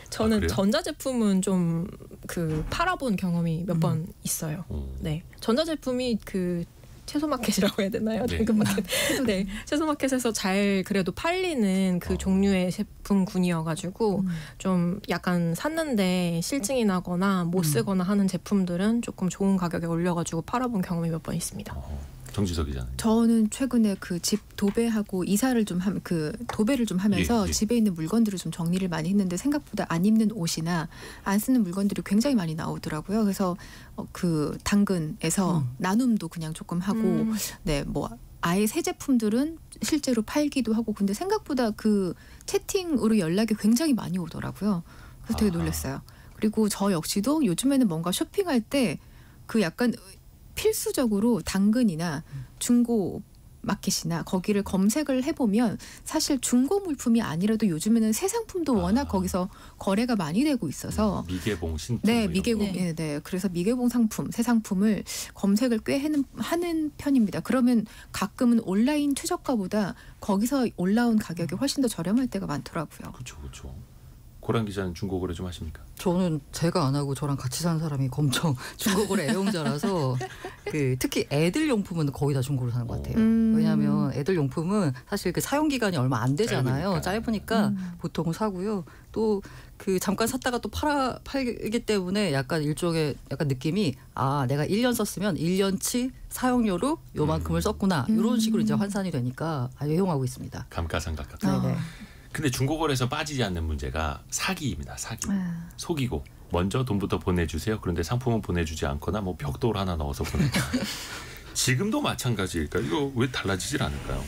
저는 그래요? 전자제품은 좀 그 팔아본 경험이 몇 번 있어요. 네, 전자제품이 그 채소마켓이라고 해야 되나요? 네. 당근마켓. 네, 채소마켓에서 잘 그래도 팔리는 그 종류의 제품군이어가지고 좀 약간 샀는데 실증이 나거나 못 쓰거나 하는 제품들은 조금 좋은 가격에 올려가지고 팔아본 경험이 몇 번 있습니다. 정지석 기자는. 저는 최근에 그 집 도배하고 이사를 좀 도배를 좀 하면서 예. 집에 있는 물건들을 좀 정리를 많이 했는데 생각보다 안 입는 옷이나 안 쓰는 물건들이 굉장히 많이 나오더라고요. 그래서 그 당근에서 나눔도 그냥 조금 하고 네, 뭐 아예 새 제품들은 실제로 팔기도 하고 근데 생각보다 그 채팅으로 연락이 굉장히 많이 오더라고요. 그래서 되게 놀랐어요. 그리고 저 역시도 요즘에는 뭔가 쇼핑할 때 그 약간 필수적으로 당근이나 중고 마켓이나 거기를 검색을 해보면 사실 중고 물품이 아니라도 요즘에는 새 상품도 워낙 거기서 거래가 많이 되고 있어서 미개봉 신품. 네, 뭐 이런 미개봉, 거. 네. 그래서 미개봉 상품, 새 상품을 검색을 꽤 하는 편입니다. 그러면 가끔은 온라인 최저가보다 거기서 올라온 가격이 훨씬 더 저렴할 때가 많더라고요. 그렇죠, 그렇죠. 고란 기자는 중고 거래 좀 하십니까? 저는 제가 안 하고 저랑 같이 사는 사람이 엄청 중고거래 애용자라서 그 특히 애들 용품은 거의 다 중고로 사는 것 같아요. 왜냐하면 애들 용품은 사실 그 사용 기간이 얼마 안 되잖아요. 짧으니까 보통은 사고요. 또 그 잠깐 샀다가 또 팔기 때문에 약간 일종의 약간 느낌이 내가 1년 썼으면 1년치 사용료로 요만큼을 썼구나 이런 식으로 이제 환산이 되니까 애용하고 있습니다. 감가상각 같은. 네네. 근데 중고거래에서 빠지지 않는 문제가 사기입니다. 사기. 속이고 먼저 돈부터 보내주세요. 그런데 상품은 보내주지 않거나 뭐 벽돌 하나 넣어서 보내고. 지금도 마찬가지일까요? 이거 왜 달라지질 않을까요?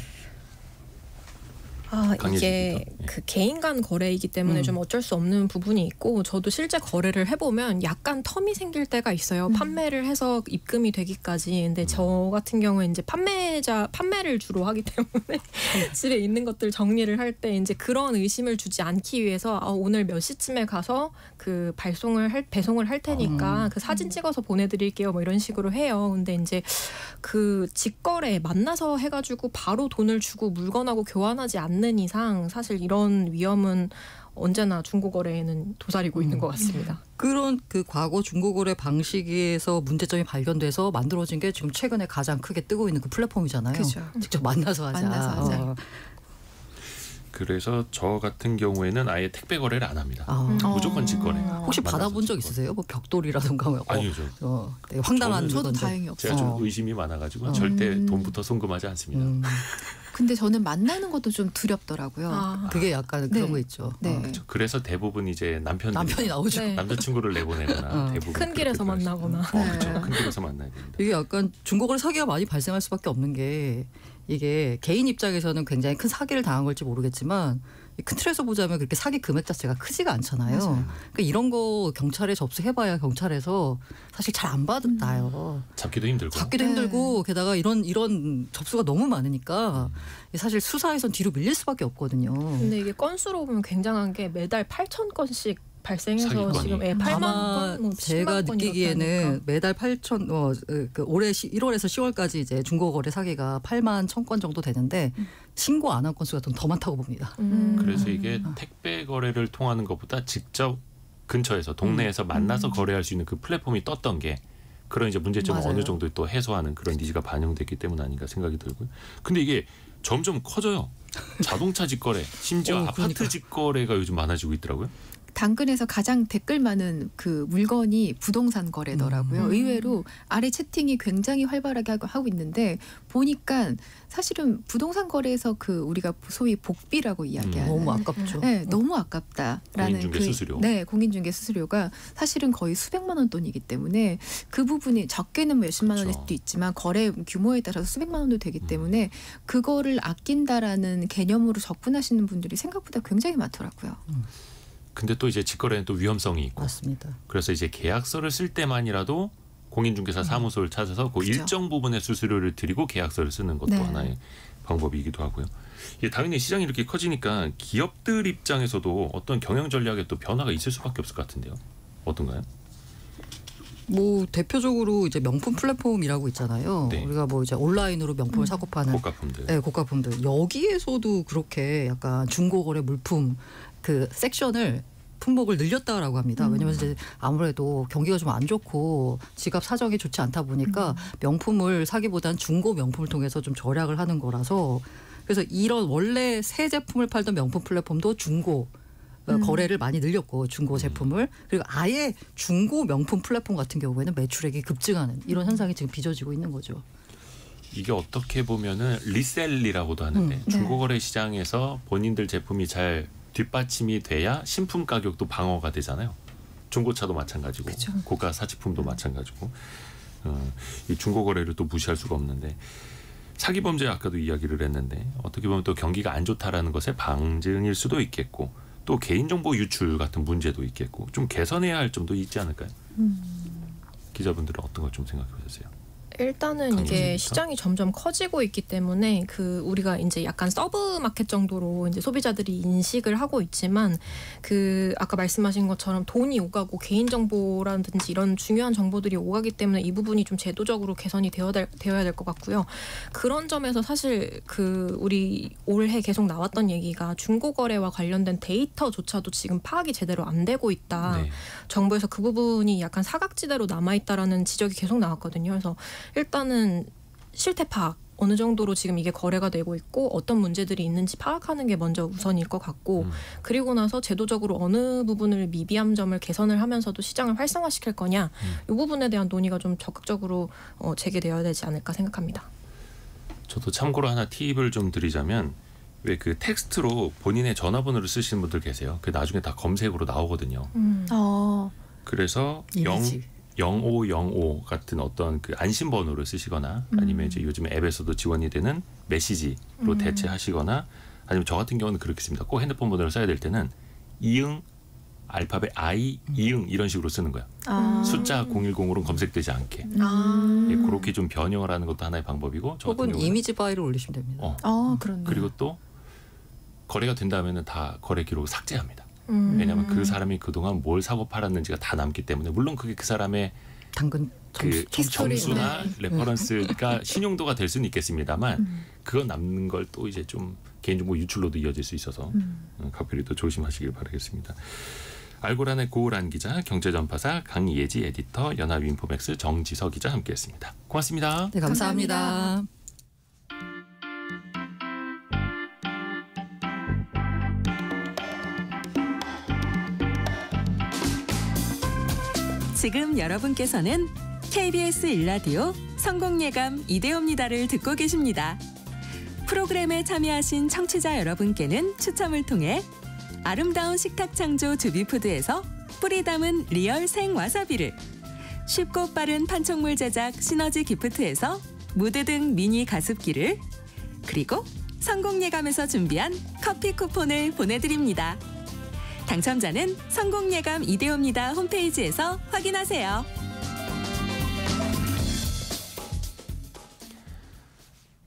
이게 강예진입니다. 그 개인 간 거래이기 때문에 좀 어쩔 수 없는 부분이 있고 저도 실제 거래를 해보면 약간 텀이 생길 때가 있어요. 판매를 해서 입금이 되기까지. 근데 저 같은 경우에 이제 판매를 주로 하기 때문에 집에 있는 것들 정리를 할 때 이제 그런 의심을 주지 않기 위해서 오늘 몇 시쯤에 가서 그 배송을 할 테니까 그 사진 찍어서 보내드릴게요. 뭐 이런 식으로 해요. 근데 이제 그 직거래 만나서 해가지고 바로 돈을 주고 물건하고 교환하지 않는 이상 사실 이런 위험은 언제나 중고거래에는 도사리고 있는 것 같습니다. 그런 그 과거 중고거래 방식에서 문제점이 발견돼서 만들어진 게 지금 최근에 가장 크게 뜨고 있는 그 플랫폼이잖아요. 그죠. 직접 만나서 하자. 만나서 하자. 그래서 저 같은 경우에는 아예 택배 거래를 안 합니다. 무조건 직거래. 혹시 받아본 적 있으세요? 뭐 벽돌이라든가 뭐 아니죠. 되게 황당한 저도 물건들. 다행히 제가 없어요. 좀 의심이 많아가지고 절대 돈부터 송금하지 않습니다. 근데 저는 만나는 것도 좀 두렵더라고요. 그게 약간 그런 네. 거 있죠. 네. 그렇죠. 그래서 대부분 이제 남편이 나오죠. 네. 남자친구를 내보내거나 대부분 큰 길에서 그렇게 만나거나. 그렇죠. 큰 길에서 만나야 됩니다. 이게 약간 중고거래 사기가 많이 발생할 수밖에 없는 게 이게 개인 입장에서는 굉장히 큰 사기를 당한 걸지 모르겠지만 큰 틀에서 보자면 그렇게 사기 금액 자체가 크지가 않잖아요. 그러니까 이런 거 경찰에 접수해봐야 경찰에서 사실 잘 안 받아요. 잡기도 힘들고. 잡기도 힘들고 게다가 이런 접수가 너무 많으니까 사실 수사에선 뒤로 밀릴 수밖에 없거든요. 근데 이게 건수로 보면 굉장한 게 매달 8,000건씩 발생해서 사기건이. 지금 8만 아마 건, 뭐 제가 10만 건 느끼기에는 이렇다니까. 매달 8천 그 올해 1월에서 10월까지 이제 중고거래 사기가 8만 1,000건 정도 되는데 신고 안 한 건수가 더 많다고 봅니다. 그래서 이게 택배 거래를 통하는 것보다 직접 근처에서 동네에서 만나서 거래할 수 있는 그 플랫폼이 떴던 게 그런 이제 문제점을 맞아요. 어느 정도 또 해소하는 그런 니즈가 반영됐기 때문 아닌가 생각이 들고요. 근데 이게 점점 커져요. 자동차 직거래, 심지어 아파트 그러니까. 직거래가 요즘 많아지고 있더라고요. 당근에서 가장 댓글 많은 그 물건이 부동산 거래더라고요. 의외로 아래 채팅이 굉장히 활발하게 하고 있는데 보니까 사실은 부동산 거래에서 그 우리가 소위 복비라고 이야기하는 너무 아깝죠. 네, 너무 아깝다라는 공인중개 수수료. 네, 공인중개 수수료가 사실은 거의 수백만 원 돈이기 때문에 그 부분이 적게는 몇십만 원일 그렇죠. 수도 있지만 거래 규모에 따라서 수백만 원도 되기 때문에 그거를 아낀다라는 개념으로 접근하시는 분들이 생각보다 굉장히 많더라고요. 근데 또 이제 직거래는 또 위험성이 있고. 맞습니다. 그래서 이제 계약서를 쓸 때만이라도 공인중개사 사무소를 찾아서 그 그렇죠. 일정 부분의 수수료를 드리고 계약서를 쓰는 것도 네. 하나의 방법이기도 하고요. 이게 당연히 시장이 이렇게 커지니까 기업들 입장에서도 어떤 경영 전략에 또 변화가 있을 수밖에 없을 것 같은데요. 어떤가요? 뭐 대표적으로 이제 명품 플랫폼이라고 있잖아요. 네. 우리가 뭐 이제 온라인으로 명품을 사고 파는 고가품들. 네, 고가품들. 여기에서도 그렇게 약간 중고거래 물품 그 섹션을 품목을 늘렸다라고 합니다. 왜냐하면 이제 아무래도 경기가 좀 안 좋고 지갑 사정이 좋지 않다 보니까 명품을 사기보단 중고 명품을 통해서 좀 절약을 하는 거라서 그래서 이런 원래 새 제품을 팔던 명품 플랫폼도 중고 거래를 많이 늘렸고 중고 제품을 그리고 아예 중고 명품 플랫폼 같은 경우에는 매출액이 급증하는 이런 현상이 지금 빚어지고 있는 거죠. 이게 어떻게 보면은 리셀이라고도 하는데 네. 중고거래 시장에서 본인들 제품이 잘 뒷받침이 돼야 신품 가격도 방어가 되잖아요. 중고차도 마찬가지고 그쵸. 고가 사치품도 마찬가지고 이 중고거래를 또 무시할 수가 없는데 사기 범죄 아까도 이야기를 했는데 어떻게 보면 또 경기가 안 좋다라는 것의 방증일 수도 있겠고 또 개인정보 유출 같은 문제도 있겠고 좀 개선해야 할 점도 있지 않을까요? 기자분들은 어떤 걸 좀 생각해 보세요? 일단은 강조입니까? 이게 시장이 점점 커지고 있기 때문에 그 우리가 이제 약간 서브 마켓 정도로 이제 소비자들이 인식을 하고 있지만 그 아까 말씀하신 것처럼 돈이 오가고 개인 정보라든지 이런 중요한 정보들이 오가기 때문에 이 부분이 좀 제도적으로 개선이 되어야 될 것 같고요. 그런 점에서 사실 그 우리 올해 계속 나왔던 얘기가 중고 거래와 관련된 데이터조차도 지금 파악이 제대로 안 되고 있다. 네. 정부에서 그 부분이 약간 사각지대로 남아있다라는 지적이 계속 나왔거든요. 그래서 일단은 실태 파악 어느 정도로 지금 이게 거래가 되고 있고 어떤 문제들이 있는지 파악하는 게 먼저 우선일 것 같고 그리고 나서 제도적으로 어느 부분을 미비한 점을 개선을 하면서도 시장을 활성화시킬 거냐 이 부분에 대한 논의가 좀 적극적으로 재개되어야 되지 않을까 생각합니다. 저도 참고로 하나 팁을 좀 드리자면 왜 그 텍스트로 본인의 전화번호를 쓰시는 분들 계세요. 그 나중에 다 검색으로 나오거든요. 그래서 이미지. 0505 같은 어떤 그 안심번호를 쓰시거나 아니면 이제 요즘 앱에서도 지원이 되는 메시지로 대체하시거나 아니면 저 같은 경우는 그렇게 씁니다. 꼭 핸드폰 번호를 써야 될 때는 이응 알파벳 I 이응 이런 식으로 쓰는 거야. 숫자 010으로는 검색되지 않게. 예, 그렇게 좀 변형을 하는 것도 하나의 방법이고 저 같은 혹은 경우는 이미지 파일을 올리시면 됩니다. 그렇네. 그리고 또 거래가 된다면은 다 거래 기록을 삭제합니다. 왜냐하면 그 사람이 그동안 뭘 사고 팔았는지가 다 남기 때문에 물론 그게 그 사람의 당근 그 히스토리, 점수나 레퍼런스가 신용도가 될 수는 있겠습니다만 그거 남는 걸 또 이제 좀 개인정보 유출로도 이어질 수 있어서 각별히 또 조심하시길 바라겠습니다. 알고란의 고우란 기자, 경제전파사 강예지 에디터, 연합인포맥스 정지서 기자 함께했습니다. 고맙습니다. 네, 감사합니다. 감사합니다. 지금 여러분께서는 KBS 1라디오 성공예감 이대호입니다를 듣고 계십니다. 프로그램에 참여하신 청취자 여러분께는 추첨을 통해 아름다운 식탁 창조 주비푸드에서 뿌리 담은 리얼 생 와사비를, 쉽고 빠른 판촉물 제작 시너지 기프트에서 무드 등 미니 가습기를, 그리고 성공예감에서 준비한 커피 쿠폰을 보내드립니다. 당첨자는 성공예감 이대호입니다 홈페이지에서 확인하세요.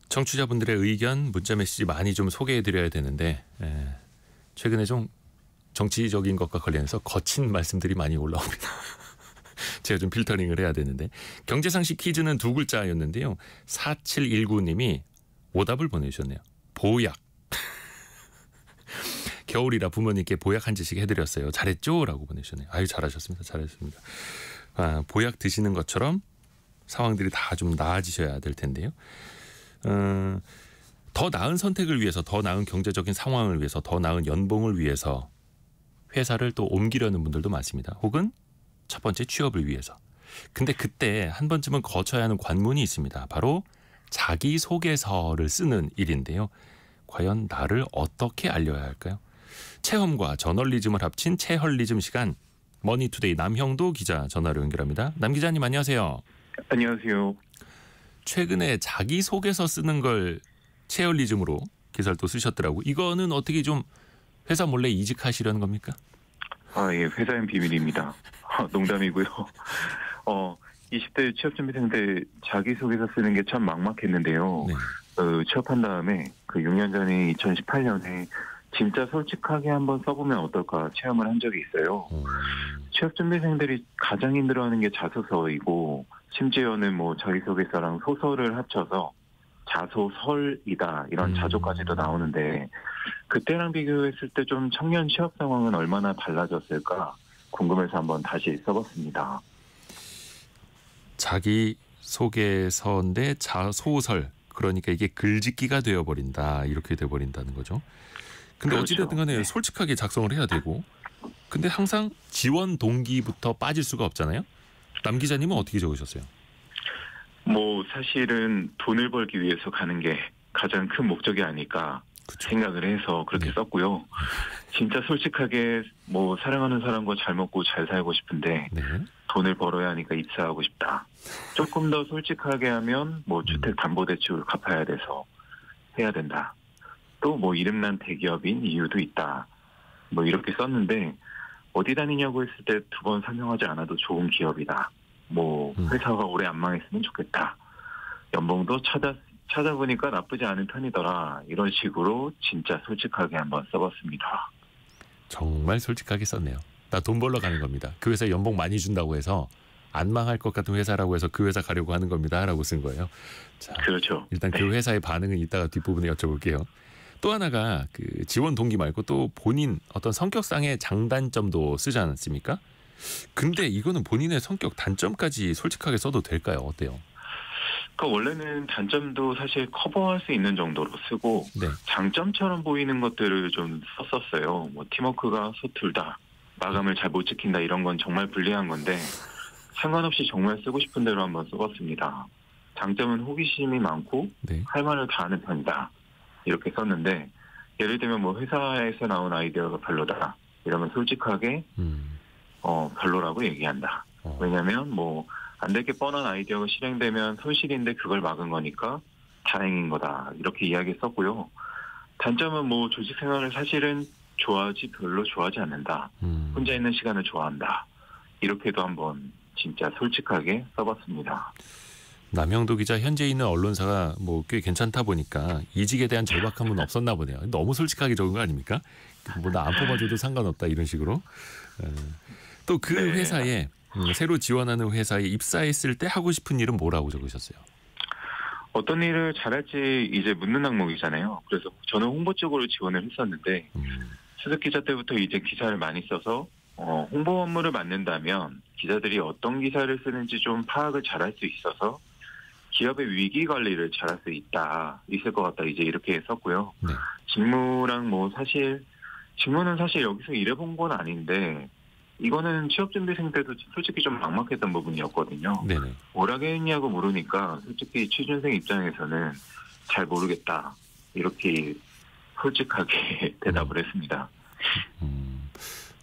청취자분들의 의견, 문자메시지 많이 좀 소개해드려야 되는데 최근에 좀 정치적인 것과 관련해서 거친 말씀들이 많이 올라옵니다. 제가 좀 필터링을 해야 되는데 경제상식 퀴즈는 두 글자였는데요. 4719님이 오답을 보내주셨네요. 보약. 겨울이라 부모님께 보약 한 잔씩 해드렸어요. 잘했죠? 라고 보내주셨네요. 아유 잘하셨습니다. 잘하셨습니다. 보약 드시는 것처럼 상황들이 다 좀 나아지셔야 될 텐데요. 더 나은 선택을 위해서, 더 나은 경제적인 상황을 위해서, 더 나은 연봉을 위해서 회사를 또 옮기려는 분들도 많습니다. 혹은 첫 번째 취업을 위해서. 근데 그때 한 번쯤은 거쳐야 하는 관문이 있습니다. 바로 자기소개서를 쓰는 일인데요. 과연 나를 어떻게 알려야 할까요? 체험과 저널리즘을 합친 체헐리즘 시간, 머니투데이 남형도 기자 전화로 연결합니다. 남 기자님 안녕하세요. 안녕하세요. 최근에 자기소개서 쓰는 걸 체헐리즘으로 기사를 또 쓰셨더라고요. 이거는 어떻게 좀 회사 몰래 이직하시려는 겁니까? 예, 회사엔 비밀입니다. 농담이고요. 20대 취업준비생들 자기소개서 쓰는 게 참 막막했는데요. 네. 취업한 다음에 그 6년 전에 2018년에 진짜 솔직하게 한번 써보면 어떨까 체험을 한 적이 있어요. 취업준비생들이 가장 힘들어하는 게 자소서이고 심지어는 뭐 자기소개서랑 소설을 합쳐서 자소설이다 이런 자조까지도 나오는데 그때랑 비교했을 때 좀 청년 취업 상황은 얼마나 달라졌을까 궁금해서 한번 다시 써봤습니다. 자기 소개서인데 자소설 그러니까 이게 글짓기가 되어버린다 이렇게 돼버린다는 거죠. 근데 그렇죠. 어찌됐든 간에 네. 솔직하게 작성을 해야 되고 근데 항상 지원 동기부터 빠질 수가 없잖아요. 남 기자님은 어떻게 적으셨어요? 뭐 사실은 돈을 벌기 위해서 가는 게 가장 큰 목적이 아닐까 그쵸. 생각을 해서 그렇게 네. 썼고요. 진짜 솔직하게 뭐 사랑하는 사람과 잘 먹고 잘 살고 싶은데 네. 돈을 벌어야 하니까 입사하고 싶다. 조금 더 솔직하게 하면 뭐 주택담보대출 갚아야 돼서 해야 된다. 또 뭐 이름난 대기업인 이유도 있다. 뭐 이렇게 썼는데 어디 다니냐고 했을 때 2번 설명하지 않아도 좋은 기업이다. 뭐 회사가 오래 안 망했으면 좋겠다. 연봉도 찾아보니까 나쁘지 않은 편이더라. 이런 식으로 진짜 솔직하게 한번 써봤습니다. 정말 솔직하게 썼네요. 나 돈 벌러 가는 겁니다. 그 회사 연봉 많이 준다고 해서 안 망할 것 같은 회사라고 해서 그 회사 가려고 하는 겁니다. 라고 쓴 거예요. 자, 그렇죠. 일단 네. 그 회사의 반응은 이따가 뒷부분에 여쭤볼게요. 또 하나가 그 지원 동기 말고 또 본인 어떤 성격상의 장단점도 쓰지 않습니까? 근데 이거는 본인의 성격 단점까지 솔직하게 써도 될까요? 어때요? 그러니까 원래는 단점도 사실 커버할 수 있는 정도로 쓰고 네. 장점처럼 보이는 것들을 좀 썼었어요. 뭐 팀워크가 서툴다, 마감을 잘 못 지킨다 이런 건 정말 불리한 건데 상관없이 정말 쓰고 싶은 대로 한번 써봤습니다. 장점은 호기심이 많고 네. 할 말을 다 하는 편이다. 이렇게 썼는데 예를 들면 뭐 회사에서 나온 아이디어가 별로다. 이러면 솔직하게 별로라고 얘기한다. 왜냐하면 뭐 안 될 게 뻔한 아이디어가 실행되면 손실인데 그걸 막은 거니까 다행인 거다. 이렇게 이야기했었고요. 단점은 뭐 조직 생활을 사실은 별로 좋아하지 않는다. 혼자 있는 시간을 좋아한다. 이렇게도 한번 진짜 솔직하게 써봤습니다. 남영도 기자 현재 있는 언론사가 뭐 꽤 괜찮다 보니까 이직에 대한 절박함은 없었나 보네요. 너무 솔직하게 적은 거 아닙니까? 뭐 나 안 뽑아줘도 상관없다 이런 식으로. 또 그 네. 회사에 새로 지원하는 회사에 입사했을 때 하고 싶은 일은 뭐라고 적으셨어요? 어떤 일을 잘할지 이제 묻는 항목이잖아요. 그래서 저는 홍보 쪽으로 지원을 했었는데 수석 기자 때부터 이제 기사를 많이 써서 홍보 업무를 맡는다면 기자들이 어떤 기사를 쓰는지 좀 파악을 잘할 수 있어서 기업의 위기 관리를 잘할 수 있을 것 같다. 이제 이렇게 했었고요. 네. 직무는 직무는 사실 여기서 일해본 건 아닌데 이거는 취업준비생 때도 솔직히 좀 막막했던 부분이었거든요. 네네. 뭐라고 했냐고 물으니까 솔직히 취준생 입장에서는 잘 모르겠다. 이렇게 솔직하게 대답을 했습니다.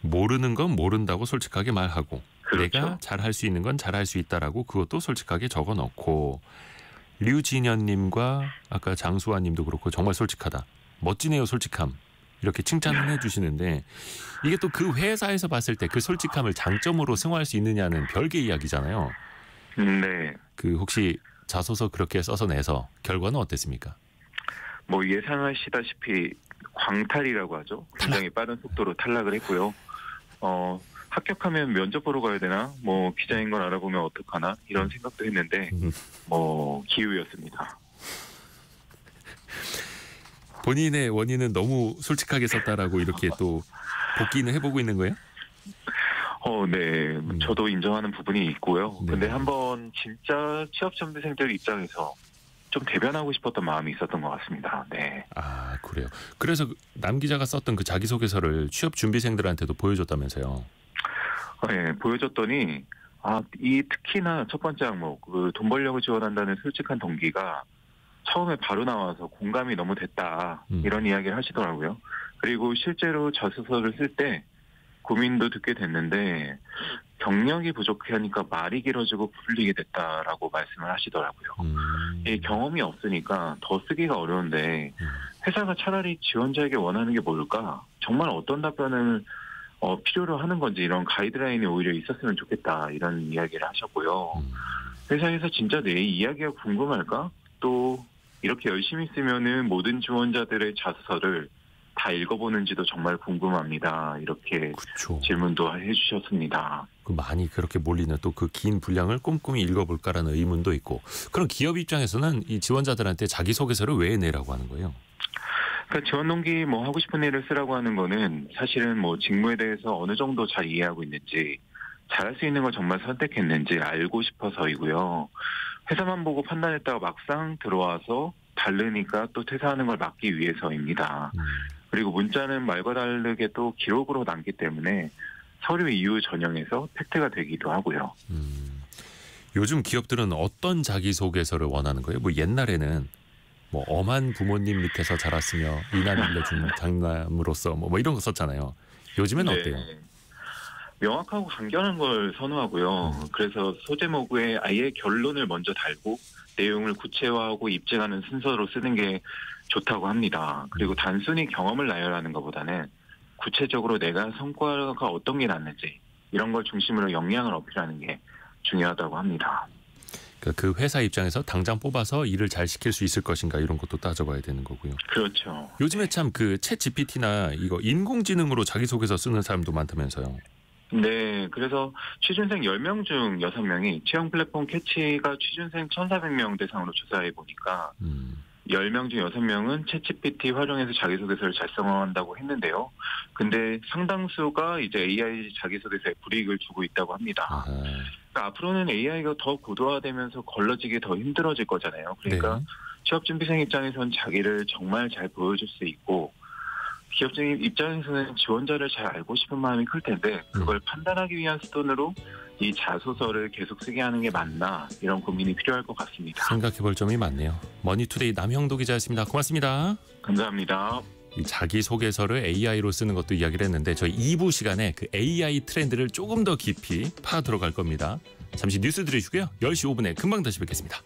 모르는 건 모른다고 솔직하게 말하고 그렇죠. 내가 잘할 수 있는 건 잘할 수 있다라고 그것도 솔직하게 적어놓고 류진현님과 아까 장수아님도 그렇고 정말 솔직하다. 멋지네요 솔직함. 이렇게 칭찬을 해주시는데 이게 또 그 회사에서 봤을 때 그 솔직함을 장점으로 승화할 수 있느냐는 별개 이야기잖아요. 네. 그 혹시 자소서 그렇게 써서 내서 결과는 어땠습니까? 뭐 예상하시다시피 광탈이라고 하죠. 굉장히 빠른 속도로 탈락을 했고요. 합격하면 면접 보러 가야 되나? 뭐 기자인 걸 알아보면 어떡하나? 이런 생각도 했는데 뭐 기우였습니다. 본인의 원인은 너무 솔직하게 썼다라고 이렇게 또 복귀는 해보고 있는 거예요? 네. 저도 인정하는 부분이 있고요. 네. 근데 한번 진짜 취업준비생들 입장에서 좀 대변하고 싶었던 마음이 있었던 것 같습니다. 네. 아 그래요. 그래서 남 기자가 썼던 그 자기소개서를 취업 준비생들한테도 보여줬다면서요. 네, 보여줬더니 특히나 첫 번째 항목 돈 벌려고 지원한다는 솔직한 동기가 처음에 바로 나와서 공감이 너무 됐다 이런 이야기를 하시더라고요. 그리고 실제로 자소서를 쓸 때 고민도 듣게 됐는데 경력이 부족하니까 말이 길어지고 풀리게 됐다라고 말씀을 하시더라고요. 이 경험이 없으니까 더 쓰기가 어려운데 회사가 차라리 지원자에게 원하는 게 뭘까? 정말 어떤 답변을 필요로 하는 건지 이런 가이드라인이 오히려 있었으면 좋겠다 이런 이야기를 하셨고요. 회사에서 진짜 내 이야기가 궁금할까? 또 이렇게 열심히 쓰면은 모든 지원자들의 자소서를 다 읽어보는지도 정말 궁금합니다. 이렇게 그쵸. 질문도 해주셨습니다. 많이 그렇게 몰리는 또 그 긴 분량을 꼼꼼히 읽어볼까라는 의문도 있고 그럼 기업 입장에서는 이 지원자들한테 자기소개서를 왜 내라고 하는 거예요? 그러니까 지원 동기 뭐 하고 싶은 일을 쓰라고 하는 거는 사실은 뭐 직무에 대해서 어느 정도 잘 이해하고 있는지 잘할 수 있는 걸 정말 선택했는지 알고 싶어서이고요. 회사만 보고 판단했다가 막상 들어와서 다르니까 또 퇴사하는 걸 막기 위해서입니다. 그리고 문자는 말과 다르게 또 기록으로 남기 때문에 서류 이후 전형에서 팩트가 되기도 하고요. 요즘 기업들은 어떤 자기소개서를 원하는 거예요? 뭐 옛날에는 뭐 엄한 부모님 밑에서 자랐으며 이난 알려준 장남으로서 뭐 이런 거 썼잖아요. 요즘엔 어때요? 명확하고 간결한 걸 선호하고요. 그래서 소제목에 아예 결론을 먼저 달고 내용을 구체화하고 입증하는 순서로 쓰는 게 좋다고 합니다. 그리고 단순히 경험을 나열하는 것보다는 구체적으로 내가 성과가 어떤 게 났는지 이런 걸 중심으로 역량을 어필하는 게 중요하다고 합니다. 그 회사 입장에서 당장 뽑아서 일을 잘 시킬 수 있을 것인가 이런 것도 따져봐야 되는 거고요. 그렇죠. 요즘에 참 그 챗 GPT나 이거 인공지능으로 자기소개서 쓰는 사람도 많다면서요. 네, 그래서 취준생 10명 중 6명이 채용 플랫폼 캐치가 취준생 1,400명 대상으로 조사해 보니까 10명 중 6명은 챗GPT 활용해서 자기소개서를 작성한다고 했는데요. 근데 상당수가 이제 AI 자기소개서에 불이익을 주고 있다고 합니다. 그러니까 앞으로는 AI가 더 고도화되면서 걸러지기 더 힘들어질 거잖아요. 그러니까 네. 취업준비생 입장에서는 자기를 정말 잘 보여줄 수 있고 기업진 입장에서는 지원자를 잘 알고 싶은 마음이 클 텐데 그걸 판단하기 위한 수단으로 이 자소서를 계속 쓰게 하는 게 맞나 이런 고민이 필요할 것 같습니다. 생각해볼 점이 많네요. 머니투데이 남형도 기자였습니다. 고맙습니다. 감사합니다. 이 자기소개서를 AI로 쓰는 것도 이야기를 했는데 저희 2부 시간에 그 AI 트렌드를 조금 더 깊이 파 들어갈 겁니다. 잠시 뉴스 들으시고요. 10시 5분에 금방 다시 뵙겠습니다.